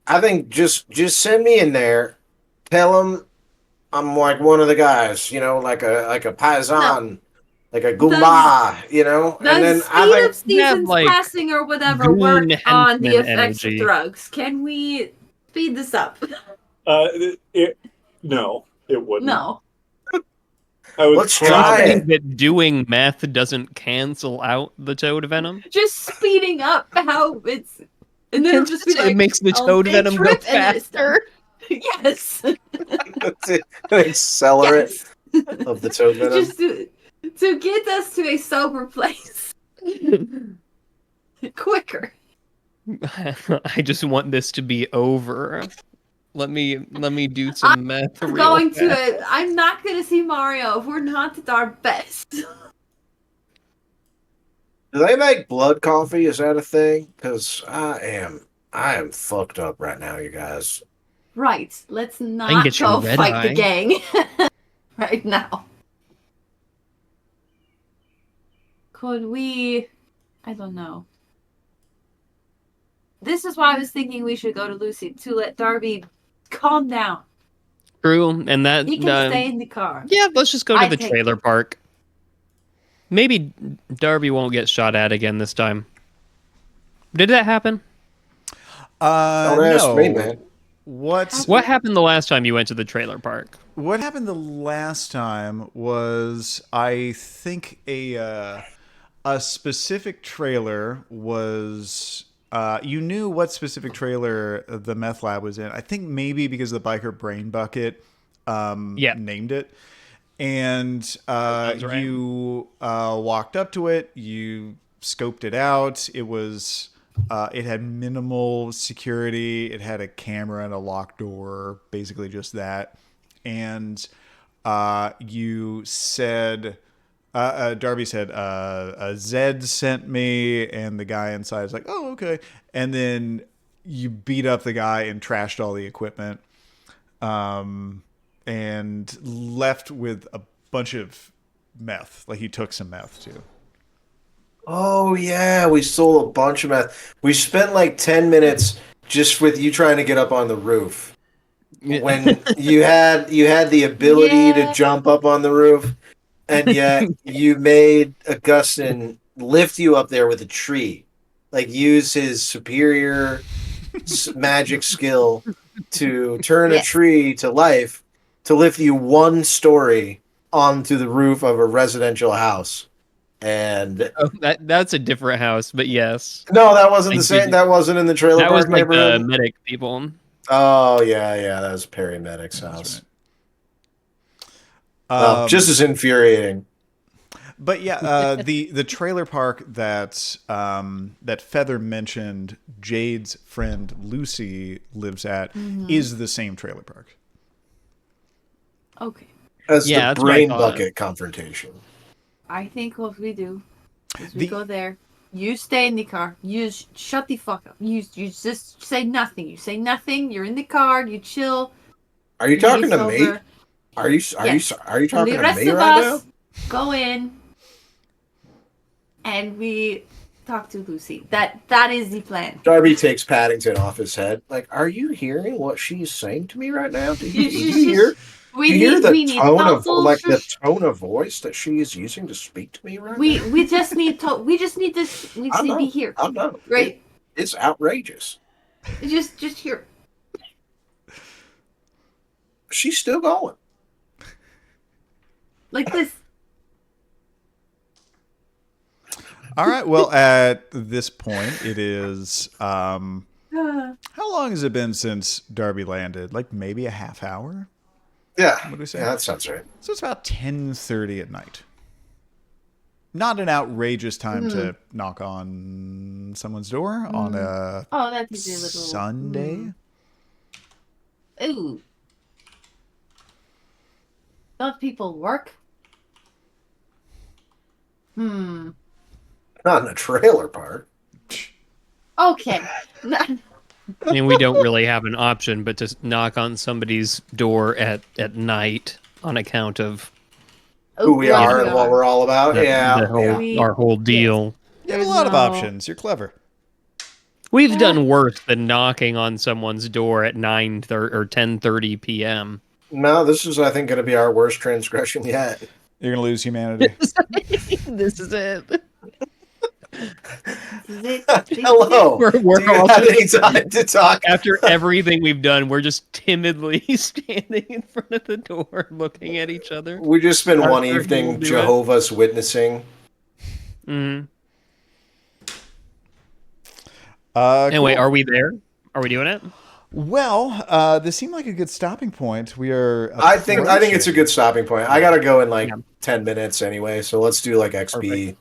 I think just send me in there. Tell him I'm like one of the guys, you know, like a paisan, like a goomba, you know. The And then speed I of think You have, seasons like, passing or whatever goon work on the henchman effects energy. of drugs. Can we speed this up? No, it wouldn't. No. I would Let's Do you try think it. that doing meth doesn't cancel out the toad venom? Just speeding up how it's, and then it'll just be It like makes the I'll toad take venom go trip and then it's faster. done. Yes. That's it. An accelerant Yes. of the toad venom. Just to get us to a sober place quicker. I just want this to be over. Let me do some meth. I'm real going to fast. it. I'm not going to see Mario if we're not at our best. Do they make blood coffee? Is that a thing? Because I am fucked up right now, you guys. Right. Let's can not get you go red fight eye. the gang right now. Could we? I don't know. This is why I was thinking we should go to Lucy to let Darby calm down. True, and that He can stay in the car. yeah, let's just go to I the take- trailer park. Maybe Darby won't get shot at again this time. Did that happen? Don't ask me, man. What happened the last time you went to the trailer park? What happened the last time was, I think, a specific trailer was... you knew what specific trailer the meth lab was in. I think maybe because the biker brain bucket named it. And Sounds right. you walked up to it. You scoped it out. It was... it had minimal security. It had a camera and a locked door, basically just that. And you said, Darby said, Zed sent me, and the guy inside is like, oh, okay. And then you beat up the guy and trashed all the equipment, and left with a bunch of meth. Like, he took some meth too. Oh yeah, we stole a bunch of meth. We spent like 10 minutes just with you trying to get up on the roof. When you had the ability to jump up on the roof, and yet you made Augustyn lift you up there with a tree. Like, use his superior magic skill to turn a tree to life to lift you 1 story onto the roof of a residential house. And That's a different house, but yes. no, that wasn't the same. That wasn't in the trailer That park was like the neighborhood. medic people. Oh yeah, that was Perry Medic's house. Right. Just as infuriating. But yeah, the trailer park that that Feather mentioned, Jade's friend Lucy lives at, is the same trailer park. Okay. As Yeah, the that's what I brain thought. bucket confrontation. I think what we do is we The- go there. You stay in the car. You shut the fuck up. You just say nothing. You say nothing. You're in the car. You chill. Are you talking It's to me? over. Are you Yes. talking And the to rest me of right us now? go in and we talk to Lucy. That is the plan. Darby takes Paddington off his head. Like, are you hearing what she's saying to me right now? Do you hear? We Do you hear need the we need tone of counsel. like the tone of voice that she is using to speak to me right now? we just need to this. We I just need to be know. here. I know. Right. It's outrageous. Just here. She's still going. Like this. All right. Well, at this point, it is. How long has it been since Darby landed? Like maybe a half hour. Yeah. What do we say? Yeah, that sounds right. So it's about 10:30 at night. Not an outrageous time to knock on someone's door on a Oh, that's easy little Sunday. Ooh. Don't people work? Not in a trailer park. Okay. I mean, we don't really have an option but to knock on somebody's door at night on account of Who we right, are and what we're all about. our whole deal. You have a There's lot of no- options. You're clever. We've done worse than knocking on someone's door at 9:30 or 10:30 p.m. No, this is, I think, going to be our worst transgression yet. You're gonna lose humanity. This is it. Hello. We're Do you all have just- any time to talk? After everything we've done, we're just timidly standing in front of the door, looking at each other. We just spent one Arthur, evening you'll do it. Jehovah's Witnessing. Mm-hmm. Cool. Anyway, are we there? Are we doing it? Well, this seemed like a good stopping point. We are. I think it's a good stopping point. I gotta go in like Yeah. 10 minutes anyway, so let's do like XP. Perfect.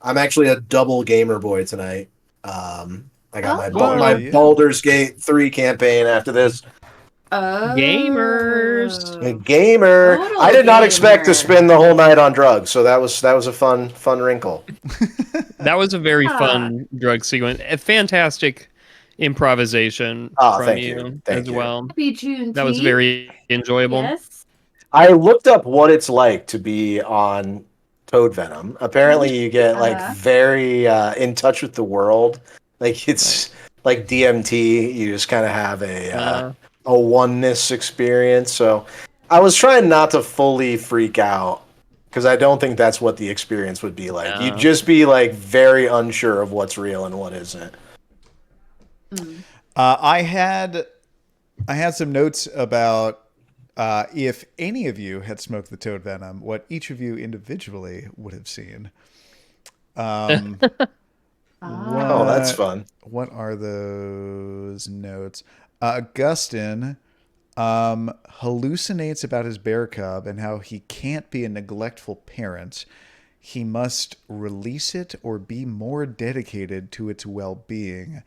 I'm actually a double gamer boy tonight. I got Oh. my Yeah. Baldur's Gate 3 campaign after this. Oh. Gamers. A gamer. Total I did not expect to gamer. spend the whole night on drugs, so that was a fun wrinkle. That was a very Ah. fun drug sequence. A fantastic improvisation from thank you you. Thank as you. well. Happy June. That was very enjoyable. Yes. I looked up what it's like to be on Toad Venom. Apparently, you get like very in touch with the world. Like it's like DMT. You just kind of have a oneness experience. So I was trying not to fully freak out because I don't think that's what the experience would be like. No. You'd just be like very unsure of what's real and what isn't. I had some notes about if any of you had smoked the toad venom, what each of you individually would have seen. Oh, that's fun. What are those notes? Augustyn hallucinates about his bear cub and how he can't be a neglectful parent. He must release it or be more dedicated to its well-being.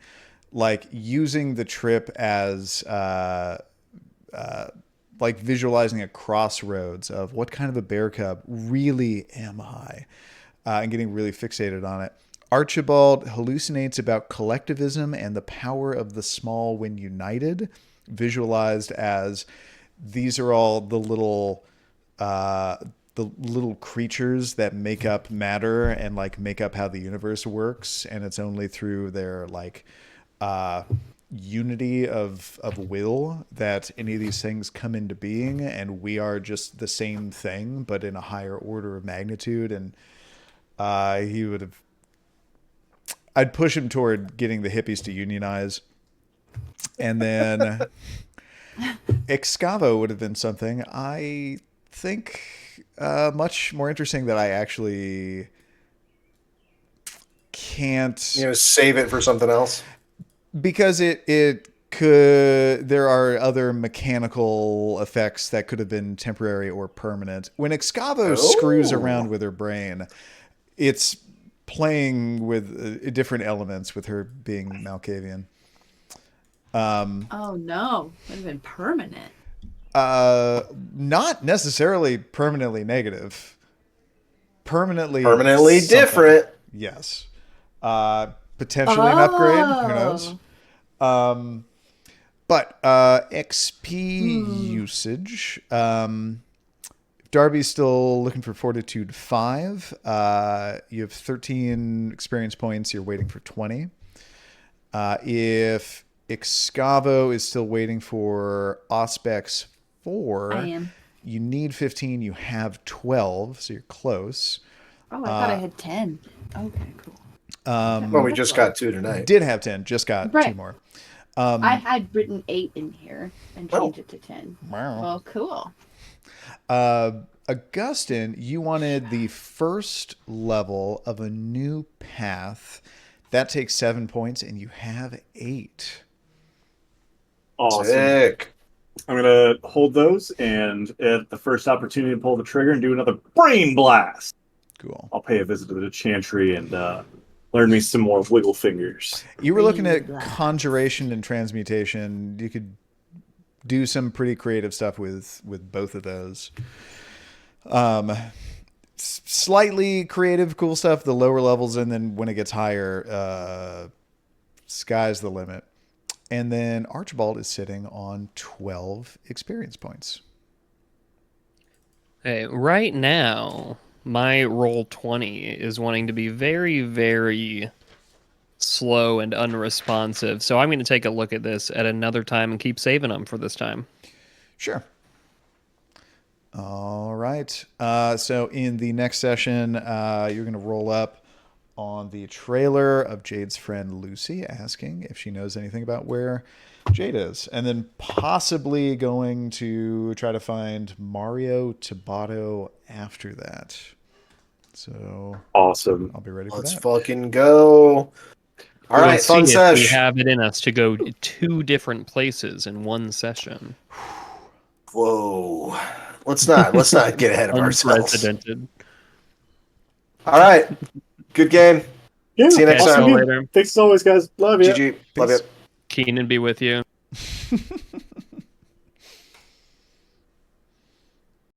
Like using the trip as like visualizing a crossroads of what kind of a bear cub really am I, and getting really fixated on it. Archibald hallucinates about collectivism and the power of the small when united, visualized as these are all the little creatures that make up matter and like make up how the universe works, and it's only through their like unity of will that any of these things come into being, and we are just the same thing but in a higher order of magnitude. And I'd push him toward getting the hippies to unionize, and then Excavo would have been something I think much more interesting that I actually can't, Save it for something else. because it could, there are other mechanical effects that could have been temporary or permanent. When Excavo screws around with her brain, it's playing with different elements with her being Malkavian. Oh no, would have been permanent. Not necessarily permanently negative. Permanently something. different. Yes. Potentially an upgrade. Who knows? But XP usage. Darby's still looking for Fortitude 5. You have 13 experience points. You're waiting for 20. If Excavo is still waiting for Auspex 4, I am. you need 15. You have 12, so you're close. Oh, I thought I had 10. Okay, cool. Well, we just got 2 tonight. Did have 10, just got 2 more. I had written 8 in here and changed it to 10. Wow. Well, cool. Augustyn, you wanted the first level of a new path. That takes 7 points, and you have 8. Awesome. Sick. I'm going to hold those, and at the first opportunity to pull the trigger and do another brain blast, Cool. I'll pay a visit to the Chantry and learn me some more wiggle fingers. You were looking at conjuration and transmutation. You could do some pretty creative stuff with both of those. Slightly creative, cool stuff, the lower levels, and then when it gets higher, sky's the limit. And then Archibald is sitting on 12 experience points. Hey, right now, my roll 20 is wanting to be very, very slow and unresponsive. So I'm going to take a look at this at another time and keep saving them for this time. Sure. All right. So in the next session, you're going to roll up on the trailer of Jade's friend Lucy, asking if she knows anything about where Jade is, and then possibly going to try to find Mario Tabato after that. So awesome. I'll be ready for Let's that. fucking go. All right, fun We sesh. have it in us to go 2 different places in one session. Whoa. Let's not get ahead of ourselves. Unprecedented. All right. Good game. Yeah, See you next Catch time. y'all later. Thanks as always, guys. Love you. GG. Love you. Keenan be with you.